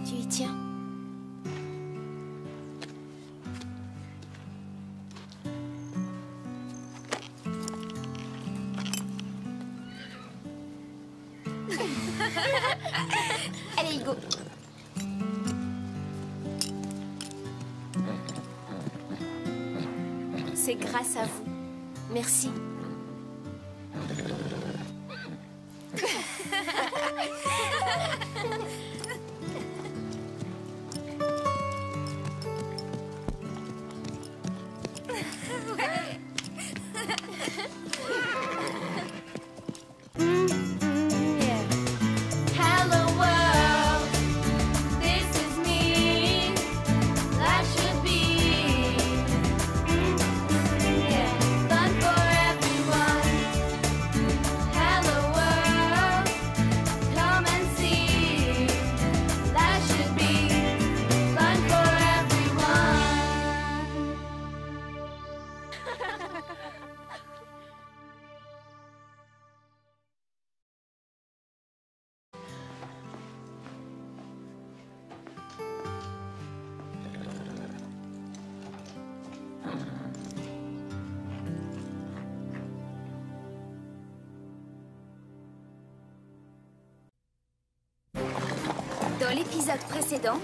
Tu y tiens. Allez, Hugo. C'est grâce à vous Merci. Hello world, this is me. Life should be fun for everyone. Hello world, come and see. Life should be fun for everyone. Dans l'épisode précédent,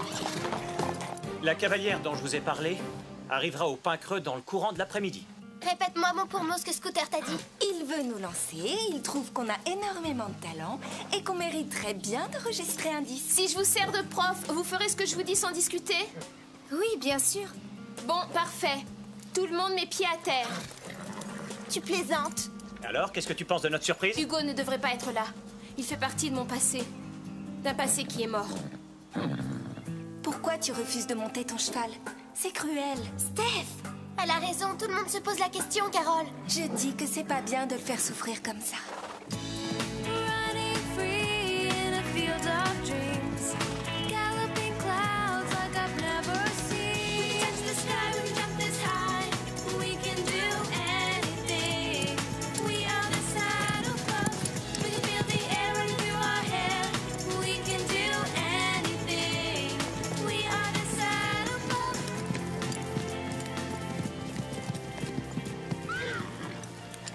La cavalière dont je vous ai parlé arrivera au Pain Creux dans le courant de l'après-midi. Répète-moi mot pour mot ce que Scooter t'a dit. Il veut nous lancer, il trouve qu'on a énormément de talent et qu'on mériterait bien d'enregistrer un disque. Si je vous sers de prof, vous ferez ce que je vous dis sans discuter? oui, bien sûr. Bon, parfait. Tout le monde met pied à terre. Tu plaisantes. Alors, qu'est-ce que tu penses de notre surprise? Hugo ne devrait pas être là. Il fait partie de mon passé. D'un passé qui est mort. Pourquoi tu refuses de monter ton cheval? C'est cruel. Steph, elle a raison, tout le monde se pose la question, Carole. Je dis que c'est pas bien de le faire souffrir comme ça. Running free in a field of dreams. Galloping clouds like I've never seen. We can touch the sky, we can jump this high. We can do anything. We are the Saddle Club. We can feel the air running through our hair. We can do anything. We are the Saddle Club.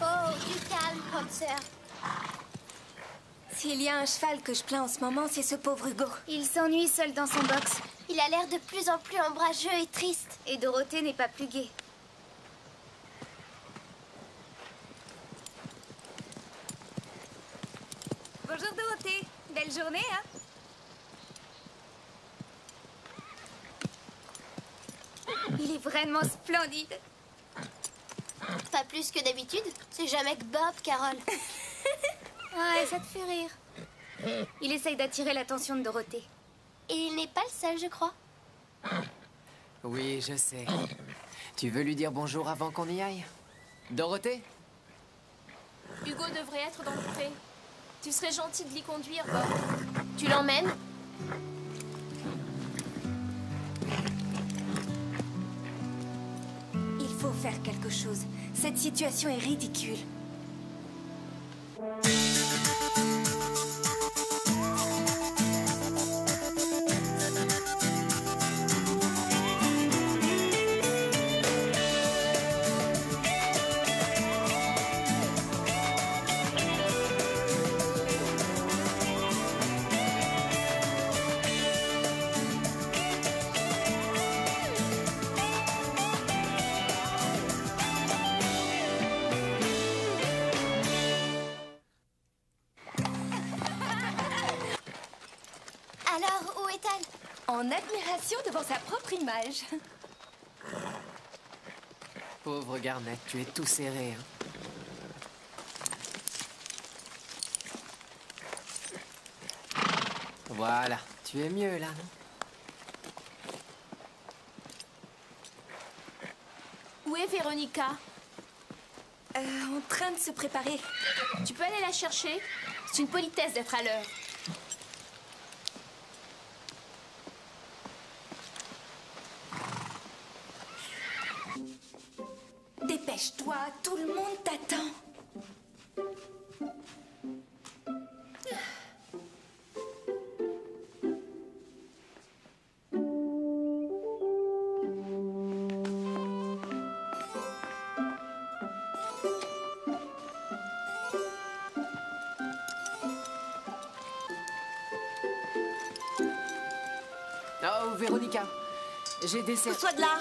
Oh, du calme, Prancer. S'il y a un cheval que je plains en ce moment, c'est ce pauvre Hugo. Il s'ennuie seul dans son box. Il a l'air de plus en plus ombrageux et triste. Et Dorothée n'est pas plus gaie. Bonjour Dorothée. Belle journée, hein? Il est vraiment splendide. Pas plus que d'habitude. C'est jamais que Bob, Carole. Ouais, ça te fait rire. Il essaye d'attirer l'attention de Dorothée. Et il n'est pas le seul, je crois. Oui, je sais. Tu veux lui dire bonjour avant qu'on y aille? Dorothée? Hugo devrait être dans le pré. Tu serais gentil de l'y conduire, Bob. Tu l'emmènes? Il faut faire quelque chose. Cette situation est ridicule. Alors, où est-elle? En admiration devant sa propre image. Pauvre Garnet, tu es tout serré, hein. Voilà, tu es mieux là, non? Où est Véronica? En train de se préparer. Tu peux aller la chercher? C'est une politesse d'être à l'heure. Dépêche-toi, tout le monde t'attend. Oh, Véronica, j'ai des... Pousse-toi de là.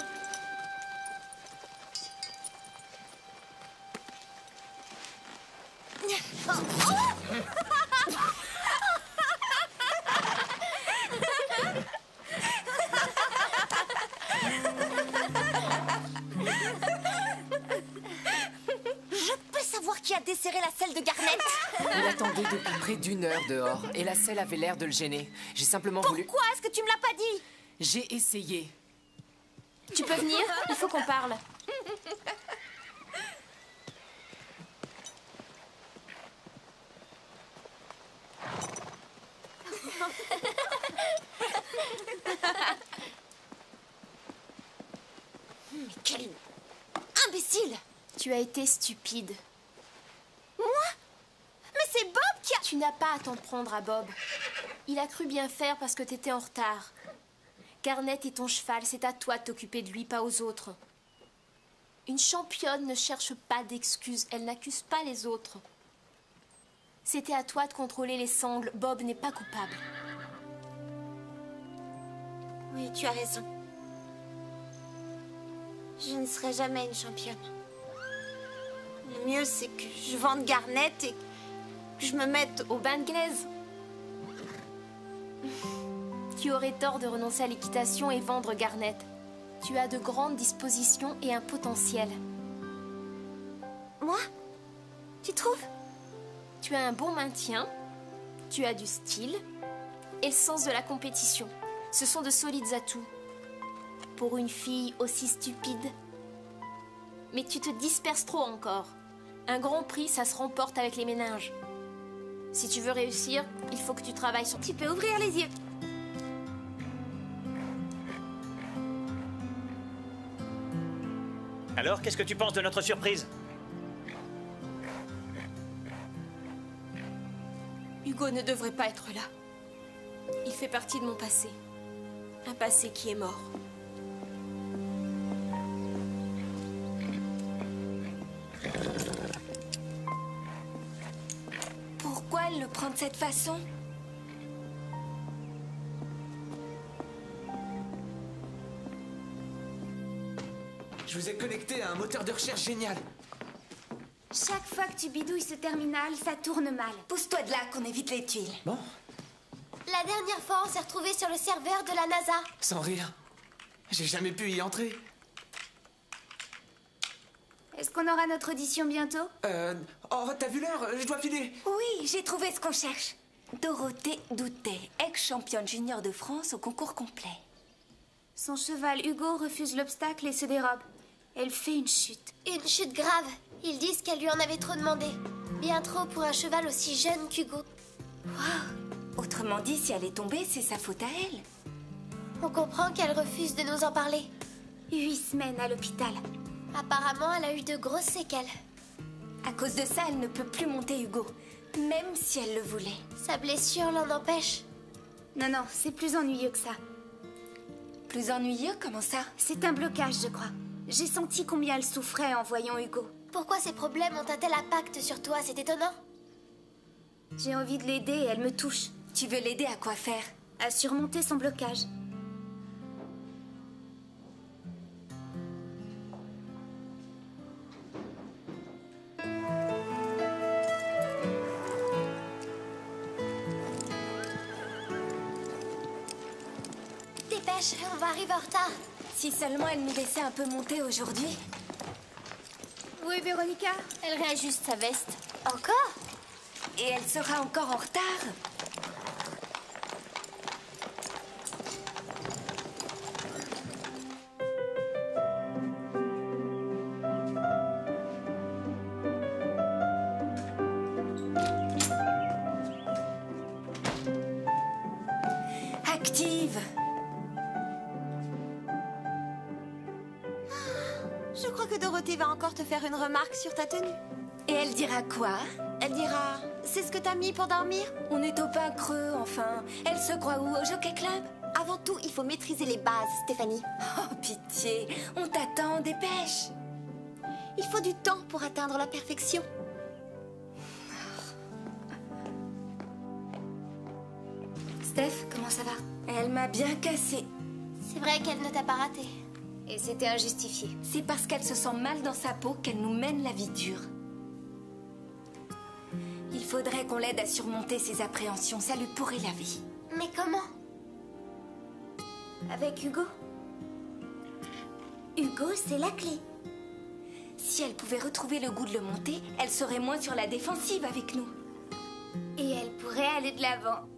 Je peux savoir qui a desserré la selle de Garnet? Il attendait depuis près d'1 heure dehors et la selle avait l'air de le gêner. J'ai simplement voulu... Pourquoi est-ce que tu me l'as pas dit? J'ai essayé. Tu peux venir? Il faut qu'on parle. Mais quel imbécile! Tu as été stupide. Moi? Mais c'est Bob qui a... Tu n'as pas à t'en prendre à Bob. Il a cru bien faire parce que t'étais en retard. Garnet est ton cheval, c'est à toi de t'occuper de lui, pas aux autres. Une championne ne cherche pas d'excuses, elle n'accuse pas les autres. C'était à toi de contrôler les sangles, Bob n'est pas coupable. Oui, tu as raison. Je ne serai jamais une championne. Le mieux, c'est que je vende Garnet et que je me mette au bain de glaise. Tu aurais tort de renoncer à l'équitation et vendre Garnet. Tu as de grandes dispositions et un potentiel. Moi? Tu trouves? Tu as un bon maintien, tu as du style et le sens de la compétition. Ce sont de solides atouts. Pour une fille aussi stupide. Mais tu te disperses trop encore. Un grand prix, ça se remporte avec les méninges. Si tu veux réussir, il faut que tu travailles sur... Tu peux ouvrir les yeux. Alors, qu'est-ce que tu penses de notre surprise? Hugo ne devrait pas être là. Il fait partie de mon passé. Un passé qui est mort. Pourquoi elle le prend de cette façon? Je vous ai connecté à un moteur de recherche génial. Chaque fois que tu bidouilles ce terminal, ça tourne mal. Pousse-toi de là, qu'on évite les tuiles. Bon, La dernière fois, on s'est retrouvés sur le serveur de la NASA. sans rire. J'ai jamais pu y entrer. Est-ce qu'on aura notre audition bientôt? Oh, t'as vu l'heure? Je dois filer. Oui, j'ai trouvé ce qu'on cherche. Dorothée Doutet, ex-championne junior de France au concours complet. Son cheval Hugo refuse l'obstacle et se dérobe. Elle fait une chute. Une chute grave. Ils disent qu'elle lui en avait trop demandé. Bien trop pour un cheval aussi jeune qu'Hugo. Wow. Autrement dit, si elle est tombée, c'est sa faute à elle. On comprend qu'elle refuse de nous en parler. 8 semaines à l'hôpital. Apparemment, elle a eu de grosses séquelles. À cause de ça, elle ne peut plus monter Hugo, même si elle le voulait. Sa blessure l'en empêche. Non, non, c'est plus ennuyeux que ça. Plus ennuyeux? Comment ça? C'est un blocage, je crois. J'ai senti combien elle souffrait en voyant Hugo. Pourquoi ces problèmes ont un tel impact sur toi? C'est étonnant. J'ai envie de l'aider et elle me touche. Tu veux l'aider à quoi faire? À surmonter son blocage. Dépêche, on va arriver en retard. Si seulement elle nous laissait un peu monter aujourd'hui. Oui, Véronica? Elle réajuste sa veste. Encore? Et elle sera encore en retard. Active. Je crois que Dorothée va encore te faire une remarque sur ta tenue. Et elle dira quoi? Elle dira, c'est ce que t'as mis pour dormir? On est au pain creux, enfin. Elle se croit où? Au Jockey Club? Avant tout, il faut maîtriser les bases, Stéphanie. Oh, pitié. On t'attend, dépêche. Il faut du temps pour atteindre la perfection. Steph, comment ça va? Elle m'a bien cassée. C'est vrai qu'elle ne t'a pas raté. Et c'était injustifié. C'est parce qu'elle se sent mal dans sa peau qu'elle nous mène la vie dure. faudrait qu'on l'aide à surmonter ses appréhensions. Ça lui pourrait la vie. Mais comment? Avec Hugo? Hugo, c'est la clé. Si elle pouvait retrouver le goût de le monter, elle serait moins sur la défensive avec nous. Et elle pourrait aller de l'avant.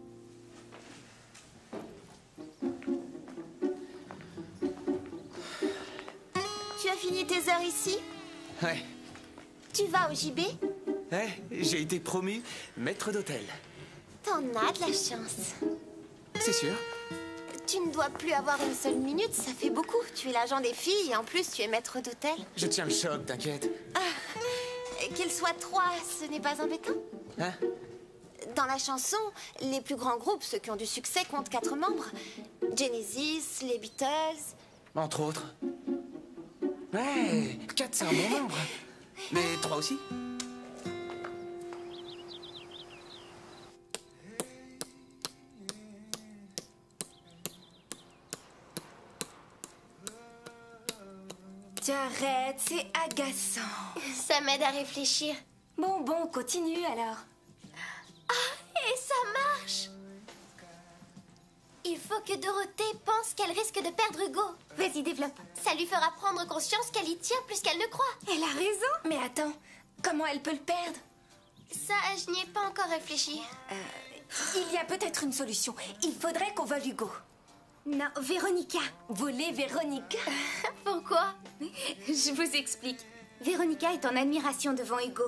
Tu as fini tes heures ici? Ouais. Tu vas au JB? Ouais, j'ai été promu maître d'hôtel. T'en as de la chance. C'est sûr. Tu ne dois plus avoir une seule minute, ça fait beaucoup. Tu es l'agent des filles et en plus tu es maître d'hôtel. Je tiens le choc, t'inquiète. Qu'ils soient 3, ce n'est pas embêtant? Hein? Dans la chanson, les plus grands groupes, ceux qui ont du succès, comptent 4 membres. Genesis, les Beatles... Entre autres. Ouais, 4 c'est un bon nombre. Mais 3 aussi. Arrête, c'est agaçant. Ça m'aide à réfléchir. Bon, continue alors. Ah, et ça marche! Il faut que Dorothée pense qu'elle risque de perdre Hugo. Vas-y, développe. Ça lui fera prendre conscience qu'elle y tient plus qu'elle ne croit. Elle a raison. Mais attends, comment elle peut le perdre? Ça, je n'y ai pas encore réfléchi. Il y a peut-être une solution. Il faudrait qu'on vole Hugo. Non, Véronica. Voler Véronica? Pourquoi? Je vous explique. Véronica est en admiration devant Hugo.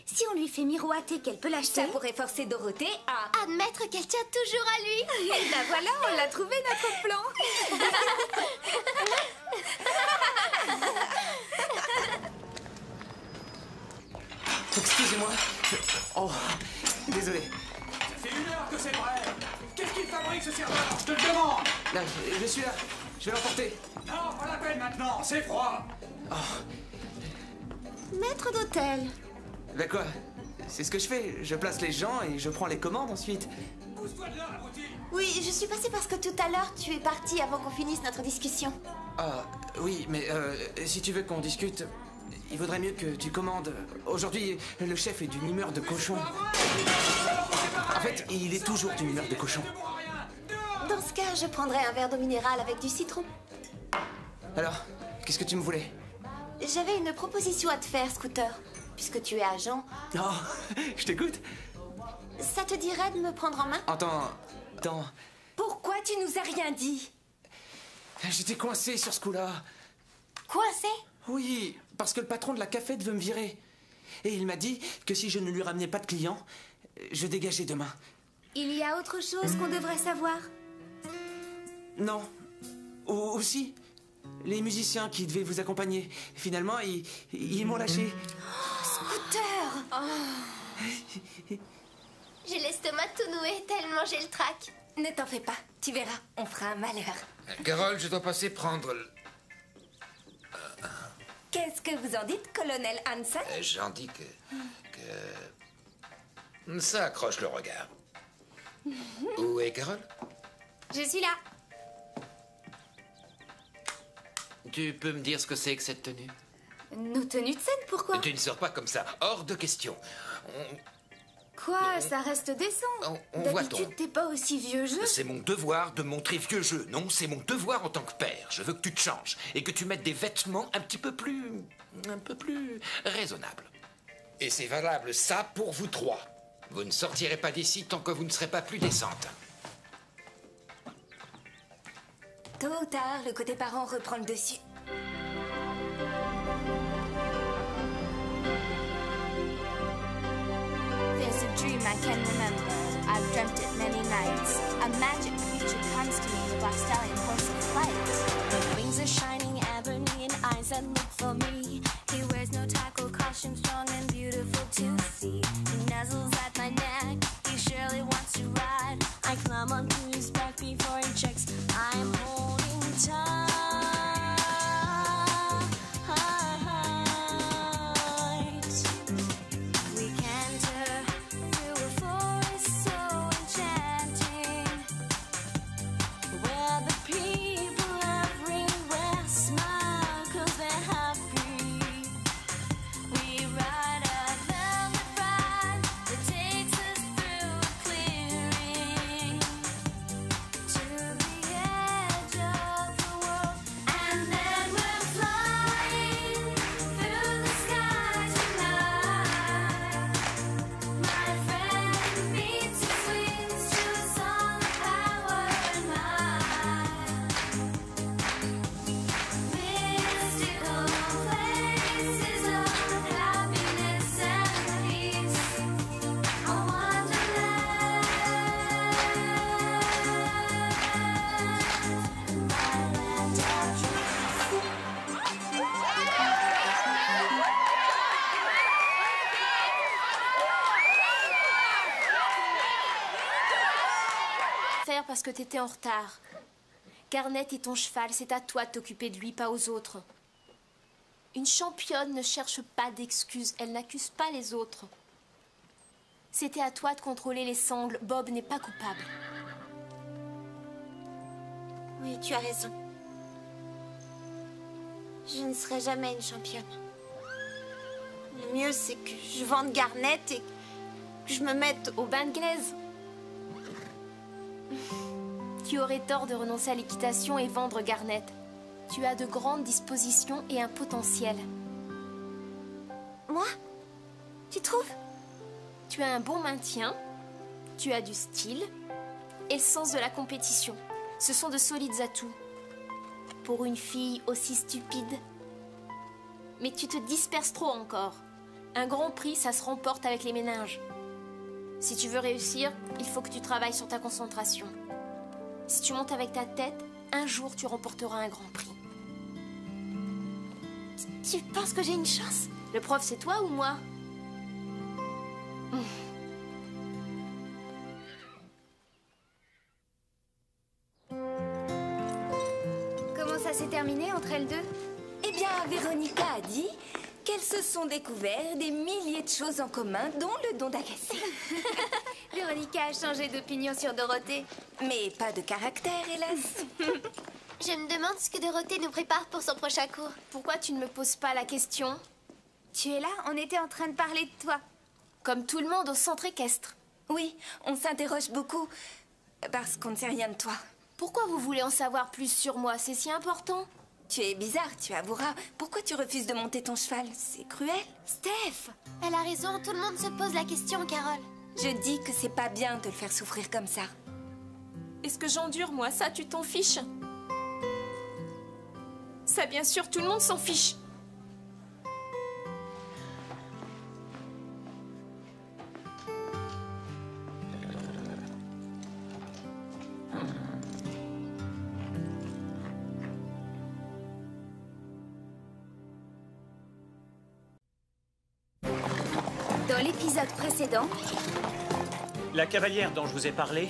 Si on lui fait miroiter qu'elle peut l'acheter... Ça pourrait forcer Dorothée à... admettre qu'elle tient toujours à lui. Et ben voilà, on l'a trouvé notre plan. Excusez-moi. Oh, désolé. Ça fait 1 heure que c'est prêt. Qu'est-ce qu'il fabrique ce serveur? Je te le demande. Là, je suis là. Je vais l'emporter. Non, pas la peine maintenant, c'est froid. Maître d'hôtel. Bah quoi? C'est ce que je fais. Je place les gens et je prends les commandes ensuite. Pousse-toi de là, abruti. Oui, je suis passée parce que tout à l'heure, tu es parti avant qu'on finisse notre discussion. Ah, oui, mais si tu veux qu'on discute, il vaudrait mieux que tu commandes. Aujourd'hui, le chef est d'une humeur de cochon. En fait, il est toujours d'une humeur de cochon. Dans ce cas, je prendrais un verre d'eau minérale avec du citron. Alors, qu'est-ce que tu me voulais? J'avais une proposition à te faire, Scooter. Puisque tu es agent. Oh, je t'écoute. Ça te dirait de me prendre en main? Attends. Pourquoi tu nous as rien dit? J'étais coincé sur ce coup-là. Coincé? Oui, parce que le patron de la cafette veut me virer. Et il m'a dit que si je ne lui ramenais pas de clients, je dégageais demain. Il y a autre chose qu'on devrait savoir? Non. Aussi, les musiciens qui devaient vous accompagner, finalement, ils m'ont lâché. Scooter! J'ai l'estomac tout noué tellement j'ai le trac. Ne t'en fais pas, tu verras, on fera un malheur. Carole, je dois passer prendre... Qu'est-ce que vous en dites, colonel Hanson? J'en dis que... Ça accroche le regard. Où est Carole? Je suis là. Tu peux me dire ce que c'est que cette tenue? Nos tenues de scène, pourquoi? Tu ne sors pas comme ça, hors de question. Quoi? Ça reste décent. On voit D'habitude, t'es pas aussi vieux jeu. C'est mon devoir de montrer vieux jeu. Non, c'est mon devoir en tant que père. Je veux que tu te changes et que tu mettes des vêtements un peu plus raisonnables. Et c'est valable ça pour vous 3. Vous ne sortirez pas d'ici tant que vous ne serez pas plus décente. Tôt ou tard, le côté parent reprend le dessus. There's a dream I can remember. I've dreamt it many nights. A magic creature comes to me, a black stallion horse of flight. His wings are shining ebony and eyes that look for me. He wears no tackle, costume strong and beautiful to see. He nuzzles at my neck, he surely wants to ride. I climb onto his back before he checks I'm holding tight. We canter through a forest so enchanting, where the people everywhere smile 'cause they're happy. We ride a velvet ride, the faire parce que t'étais en retard. Garnet est ton cheval, c'est à toi de t'occuper de lui, pas aux autres. Une championne ne cherche pas d'excuses, elle n'accuse pas les autres. C'était à toi de contrôler les sangles, Bob n'est pas coupable. Oui, tu as raison. Je ne serai jamais une championne. Le mieux, c'est que je vende Garnet et que je me mette au bain de glaise. Tu aurais tort de renoncer à l'équitation et vendre Garnet. Tu as de grandes dispositions et un potentiel. Moi? Tu trouves? Tu as un bon maintien, tu as du style et le sens de la compétition. Ce sont de solides atouts. Pour une fille aussi stupide. Mais tu te disperses trop encore. Un grand prix, ça se remporte avec les méninges. Si tu veux réussir, il faut que tu travailles sur ta concentration. Si tu montes avec ta tête, un jour tu remporteras un grand prix. Tu penses que j'ai une chance? Le prof, c'est toi ou moi? Comment ça s'est terminé entre elles deux? Eh bien, Véronica a dit qu'elles se sont découvert des milliers de choses en commun, dont le don d'agacer. Véronica a changé d'opinion sur Dorothée. Mais pas de caractère, hélas. Je me demande ce que Dorothée nous prépare pour son prochain cours. Pourquoi tu ne me poses pas la question? Tu es là? On était en train de parler de toi. Comme tout le monde au centre équestre. Oui, on s'interroge beaucoup parce qu'on ne sait rien de toi. Pourquoi vous voulez en savoir plus sur moi? C'est si important? Tu es bizarre, tu avoueras. Pourquoi tu refuses de monter ton cheval? C'est cruel. Steph! Elle a raison, tout le monde se pose la question, Carole. Je dis que c'est pas bien de le faire souffrir comme ça. Est-ce que j'endure, moi? Ça, tu t'en fiches? Ça, bien sûr, tout le monde s'en fiche. Dans l'épisode précédent, la cavalière dont je vous ai parlé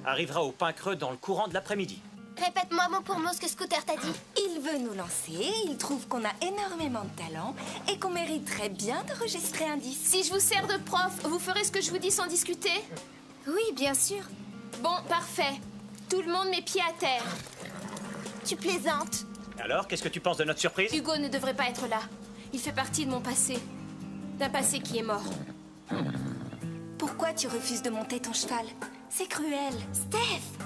arrivera au Pain Creux dans le courant de l'après-midi. Répète-moi mot pour mot ce que Scooter t'a dit. Il veut nous lancer, il trouve qu'on a énormément de talent et qu'on mériterait bien d'enregistrer un disque. Si je vous sers de prof, vous ferez ce que je vous dis sans discuter? Oui, bien sûr. Bon, parfait. Tout le monde met pied à terre. Tu plaisantes. Alors, qu'est-ce que tu penses de notre surprise? Hugo ne devrait pas être là. Il fait partie de mon passé. D'un passé qui est mort. Pourquoi tu refuses de monter ton cheval? C'est cruel. Steph!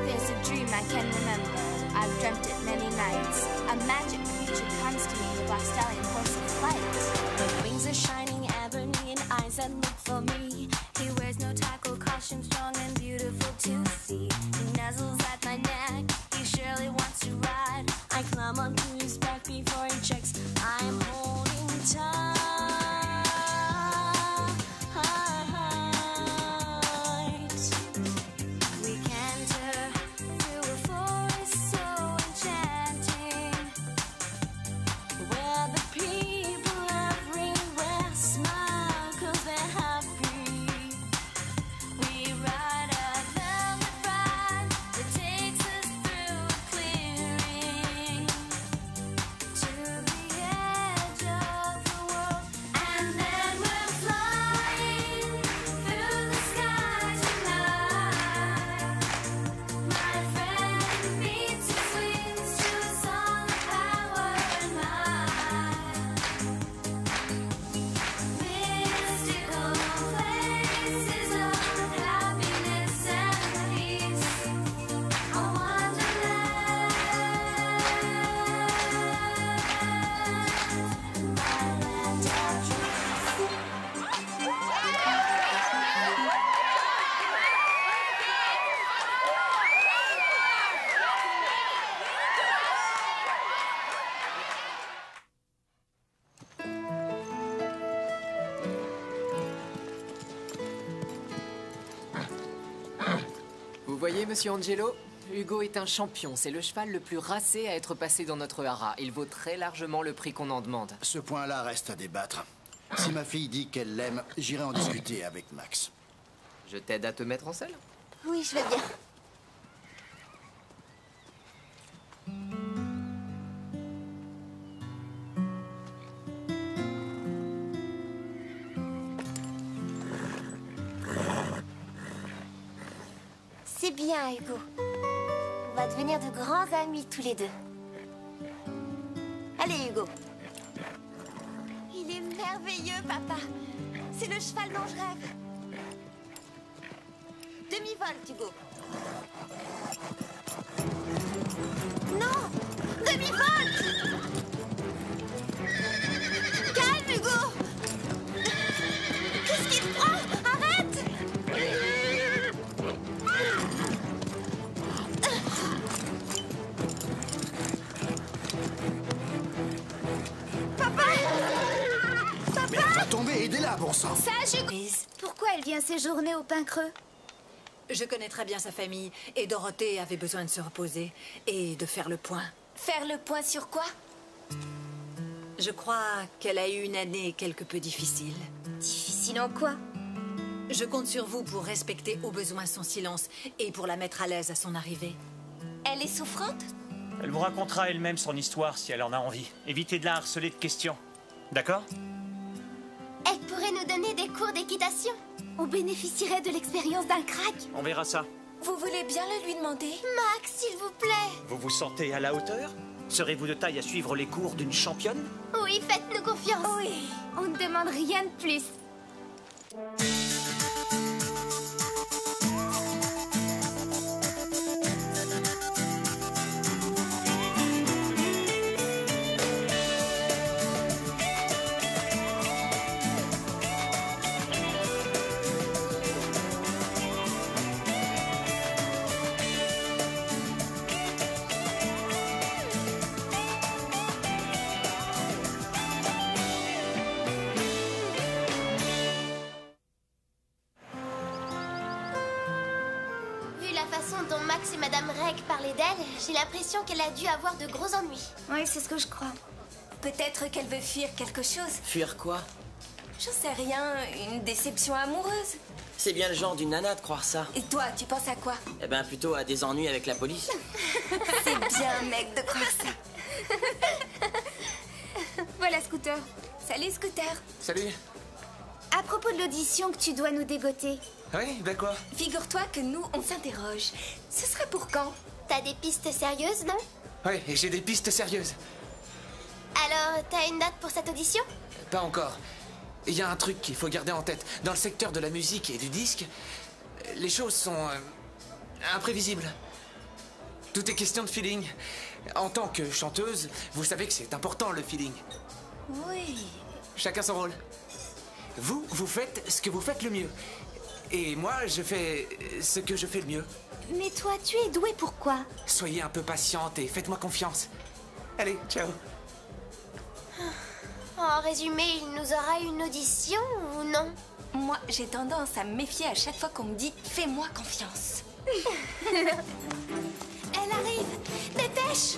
There's a dream I can remember. I've dreamt it many nights. A magic creature comes to me while stallion horse of flight. With wings of shining ebony and eyes that look for me. He wears no tackle, costume strong and beautiful to see. He nuzzles at my neck, he surely wants to ride. I climb onto his back before he checks I'm holding tight. We canter through a forest so enchanting, where the people everywhere smile 'cause they're happy. We ride a velvet ride that takes us through a clearing to the edge of the world, and then we're flying through the sky tonight. My friend beats his wings to a song of power and might. Mystical places of happiness and peace, a wonderland. My land of Vous voyez, monsieur Angelo? Hugo est un champion. C'est le cheval le plus racé à être passé dans notre haras. Il vaut très largement le prix qu'on en demande. Ce point-là reste à débattre. Si ma fille dit qu'elle l'aime, j'irai en discuter avec Max. Je t'aide à te mettre en selle? Oui, je veux bien. C'est bien, Hugo. On va devenir de grands amis tous les deux. Allez, Hugo. Il est merveilleux, papa. C'est le cheval dont je rêve. Demi-volte, Hugo. Non! Demi-volte! Calme, Hugo! Qu'est-ce qu'il te prend? Arrête! Papa! Mais elle va tomber, aidez-la, bon sang! Sage, pourquoi elle vient séjourner au Pin Creux? Je connais très bien sa famille et Dorothée avait besoin de se reposer et de faire le point. Faire le point sur quoi? Je crois qu'elle a eu une année quelque peu difficile. Difficile en quoi? Je compte sur vous pour respecter au besoin son silence et pour la mettre à l'aise à son arrivée. Elle est souffrante? Elle vous racontera elle-même son histoire si elle en a envie. Évitez de la harceler de questions. D'accord? Elle pourrait nous donner des cours d'équitation. On bénéficierait de l'expérience d'un crack. On verra ça. Vous voulez bien le lui demander? Max, s'il vous plaît. Vous vous sentez à la hauteur? Serez-vous de taille à suivre les cours d'une championne? Oui, faites-nous confiance. Oui, on ne demande rien de plus. Dont Max et Madame Reg parlaient d'elle, j'ai l'impression qu'elle a dû avoir de gros ennuis. Oui, c'est ce que je crois. Peut-être qu'elle veut fuir quelque chose. Fuir quoi? J'en sais rien, une déception amoureuse. C'est bien le genre d'une nana de croire ça. Et toi, tu penses à quoi? Eh ben plutôt à des ennuis avec la police. C'est bien, mec, de croire ça. Voilà, Scooter. Salut, Scooter. Salut. À propos de l'audition que tu dois nous dégoter. Oui, ben quoi? Figure-toi que nous, on s'interroge. Ce serait pour quand? T'as des pistes sérieuses, non? Oui, et j'ai des pistes sérieuses. Alors, t'as une date pour cette audition? Pas encore. Il y a un truc qu'il faut garder en tête. Dans le secteur de la musique et du disque, les choses sont imprévisibles. Tout est question de feeling. En tant que chanteuse, vous savez que c'est important le feeling. Oui. Chacun son rôle. Vous, vous faites ce que vous faites le mieux. Et moi, je fais ce que je fais le mieux. Mais toi, tu es doué pour quoi? Soyez un peu patiente et faites-moi confiance. Allez, ciao. En résumé, il nous aura une audition ou non? Moi, j'ai tendance à me méfier à chaque fois qu'on me dit « fais-moi confiance ». Elle arrive! Dépêche!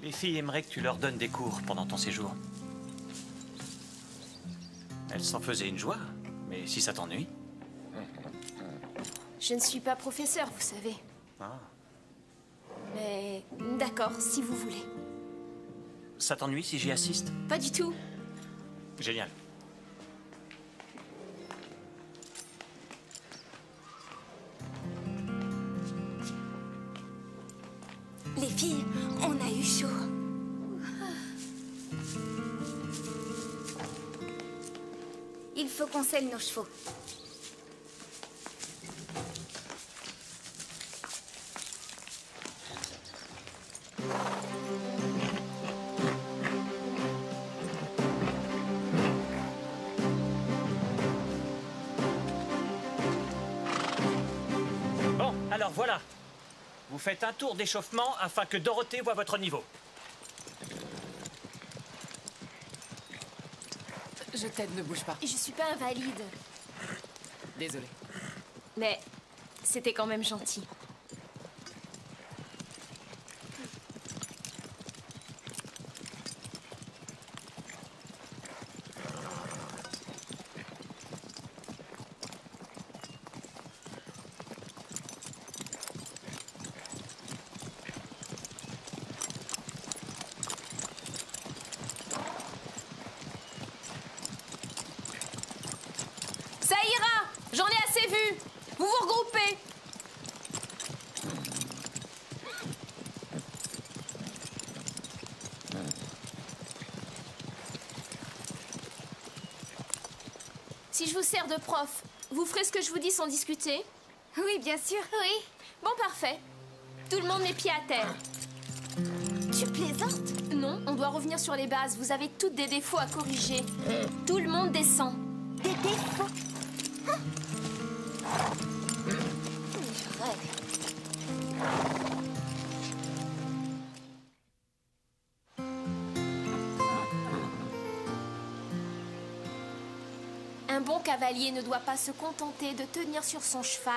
Les filles aimeraient que tu leur donnes des cours pendant ton séjour. Elles s'en faisaient une joie, mais si ça t'ennuie... Je ne suis pas professeur, vous savez. Ah. Mais d'accord, si vous voulez. Ça t'ennuie si j'y assiste? Pas du tout. Génial. Les filles, on a eu chaud. Il faut qu'on selle nos chevaux. Bon, alors voilà. Vous faites un tour d'échauffement afin que Dorothée voie votre niveau. Je t'aide, ne bouge pas. Je suis pas invalide. Désolé. Mais c'était quand même gentil. Ça ira! J'en ai assez vu! Vous vous regroupez! Si je vous sers de prof, vous ferez ce que je vous dis sans discuter? Oui, bien sûr. Oui. Bon, parfait. Tout le monde met pied à terre. Tu plaisantes? Non, on doit revenir sur les bases. Vous avez toutes des défauts à corriger. Tout le monde descend. Des défauts? Un bon cavalier ne doit pas se contenter de tenir sur son cheval.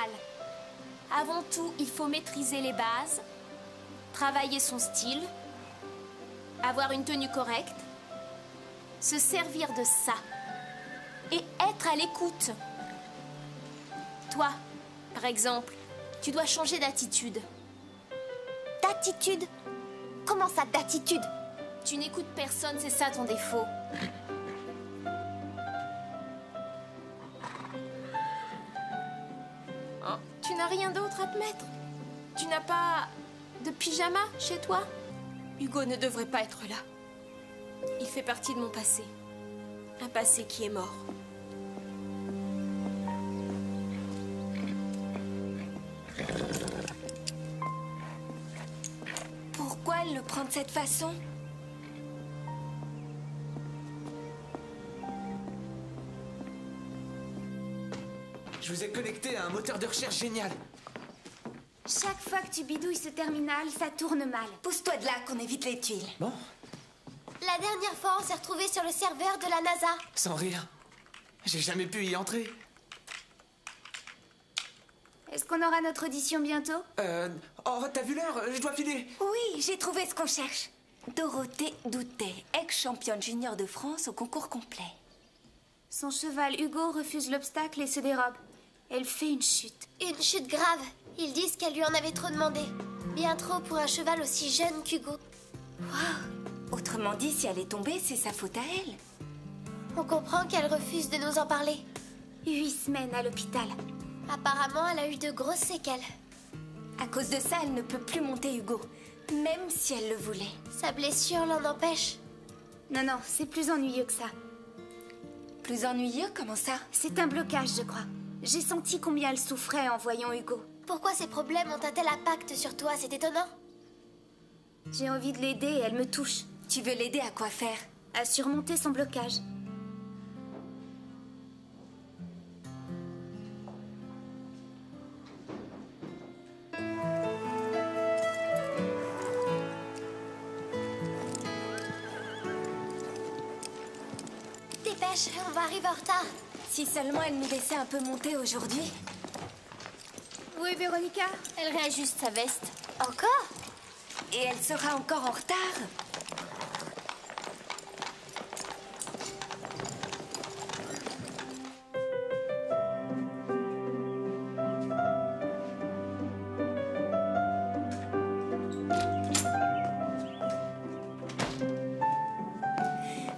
Avant tout, il faut maîtriser les bases, travailler son style, avoir une tenue correcte, se servir de ça et être à l'écoute. Toi, par exemple, tu dois changer d'attitude. D'attitude? Comment ça, d'attitude? Tu n'écoutes personne, c'est ça ton défaut. Oh, tu n'as rien d'autre à te mettre? Tu n'as pas de pyjama chez toi? Hugo ne devrait pas être là. Il fait partie de mon passé. Un passé qui est mort. Pourquoi elle le prend de cette façon? Je vous ai connecté à un moteur de recherche génial. Chaque fois que tu bidouilles ce terminal, ça tourne mal. Pousse-toi de là, qu'on évite les tuiles. Bon, La dernière fois, on s'est retrouvés sur le serveur de la NASA. sans rire. J'ai jamais pu y entrer. Est-ce qu'on aura notre audition bientôt? Oh, t'as vu l'heure? Je dois filer. Oui, j'ai trouvé ce qu'on cherche. Dorothée Doutet, ex-championne junior de France au concours complet. Son cheval Hugo refuse l'obstacle et se dérobe. Elle fait une chute. Une chute grave. Ils disent qu'elle lui en avait trop demandé. Bien trop pour un cheval aussi jeune qu'Hugo. Wow. Autrement dit, si elle est tombée, c'est sa faute à elle. On comprend qu'elle refuse de nous en parler. 8 semaines à l'hôpital. Apparemment, elle a eu de grosses séquelles. À cause de ça, elle ne peut plus monter Hugo, même si elle le voulait. Sa blessure l'en empêche. Non, non, c'est plus ennuyeux que ça. Plus ennuyeux? Comment ça? C'est un blocage, je crois. J'ai senti combien elle souffrait en voyant Hugo. Pourquoi ces problèmes ont un tel impact sur toi? C'est étonnant. J'ai envie de l'aider et elle me touche. Tu veux l'aider à quoi faire? À surmonter son blocage. Dépêche, on va arriver en retard. Si seulement elle nous laissait un peu monter aujourd'hui. Où est Véronica? Elle réajuste sa veste. Encore? Et elle sera encore en retard.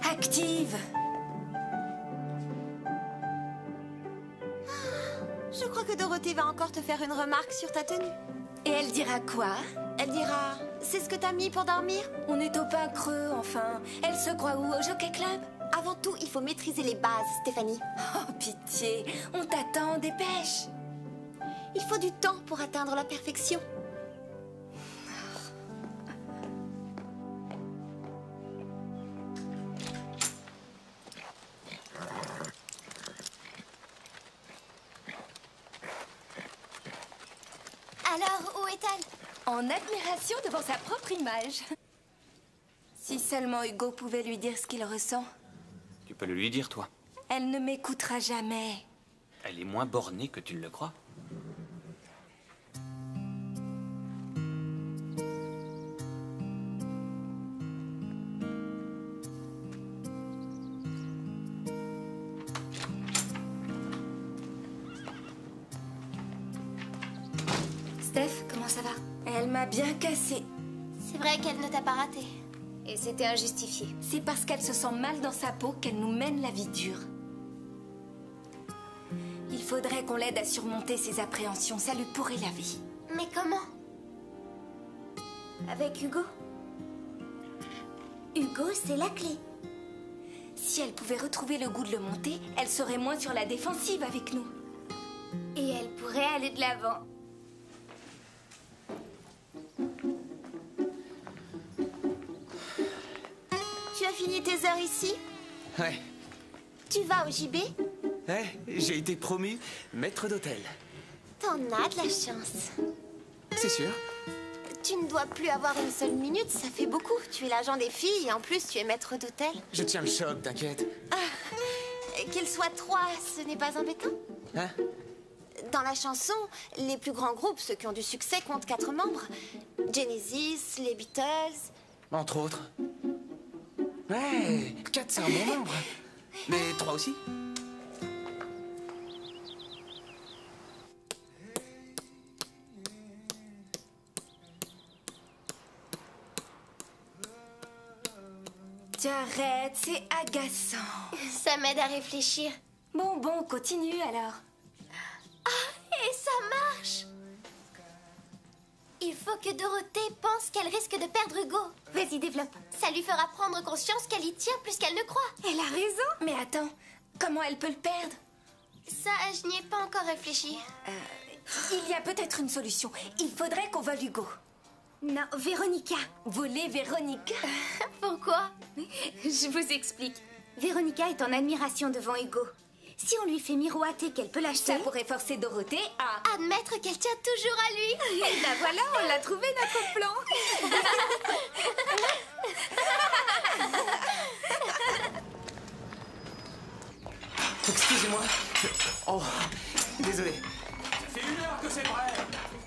Active. Je crois que Dorothée va encore te faire une remarque sur ta tenue. Et elle dira quoi? Elle dira, c'est ce que t'as mis pour dormir? On est au pain creux, enfin. Elle se croit où? Au Jockey Club? Avant tout, il faut maîtriser les bases, Stéphanie. Oh, pitié. On t'attend, dépêche. Il faut du temps pour atteindre la perfection. Alors, où est-elle? en admiration devant sa propre image. Si seulement Hugo pouvait lui dire ce qu'il ressent. Tu peux le lui dire, toi. Elle ne m'écoutera jamais. Elle est moins bornée que tu ne le crois. Steph, comment ça va? Elle m'a bien cassée. C'est vrai qu'elle ne t'a pas raté. Et c'était injustifié. C'est parce qu'elle se sent mal dans sa peau qu'elle nous mène la vie dure. Il faudrait qu'on l'aide à surmonter ses appréhensions, ça lui pourrait la vie. Mais comment? Avec Hugo? Hugo, c'est la clé. Si elle pouvait retrouver le goût de le monter, elle serait moins sur la défensive avec nous. Et elle pourrait aller de l'avant. Tu as fini tes heures ici? Ouais. Tu vas au JB? Ouais, j'ai été promu maître d'hôtel. T'en as de la chance. C'est sûr. Tu ne dois plus avoir une seule minute, ça fait beaucoup. Tu es l'agent des filles et en plus tu es maître d'hôtel. Je tiens le choc, t'inquiète. Qu'ils soient 3, ce n'est pas embêtant? Hein? Dans la chanson, les plus grands groupes, ceux qui ont du succès, comptent 4 membres. Genesis, les Beatles... Entre autres. Ouais, 4 c'est un bon nombre. Mais 3 aussi? T'arrêtes, c'est agaçant. Ça m'aide à réfléchir. Bon, continue alors. Ah, et ça marche! Il faut que Dorothée pense qu'elle risque de perdre Hugo. Vas-y, développe. Ça lui fera prendre conscience qu'elle y tient plus qu'elle ne croit. Elle a raison. Mais attends, comment elle peut le perdre? Ça, je n'y ai pas encore réfléchi. Il y a peut-être une solution. Il faudrait qu'on vole Hugo. Non, Véronica. Voler Véronica? Pourquoi? Je vous explique. Véronica est en admiration devant Hugo. Si on lui fait miroiter qu'elle peut l'acheter... Ça pourrait forcer Dorothée à... admettre qu'elle tient toujours à lui. Et ben voilà, on l'a trouvé notre plan. Excusez-moi. Oh, désolé. Ça fait 1 heure que c'est vrai.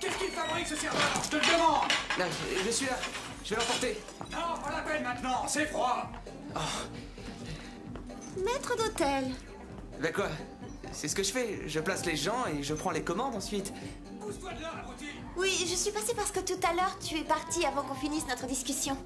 Qu'est-ce qu'il fabrique ce serveur? Je te le demande. Là, je suis là. Je vais l'emporter. Non, pas la peine maintenant, c'est froid. Maître d'hôtel. Bah quoi? C'est ce que je fais. Je place les gens et je prends les commandes ensuite. Pousse-toi de là, abruti. Oui, je suis passée parce que tout à l'heure, tu es parti avant qu'on finisse notre discussion.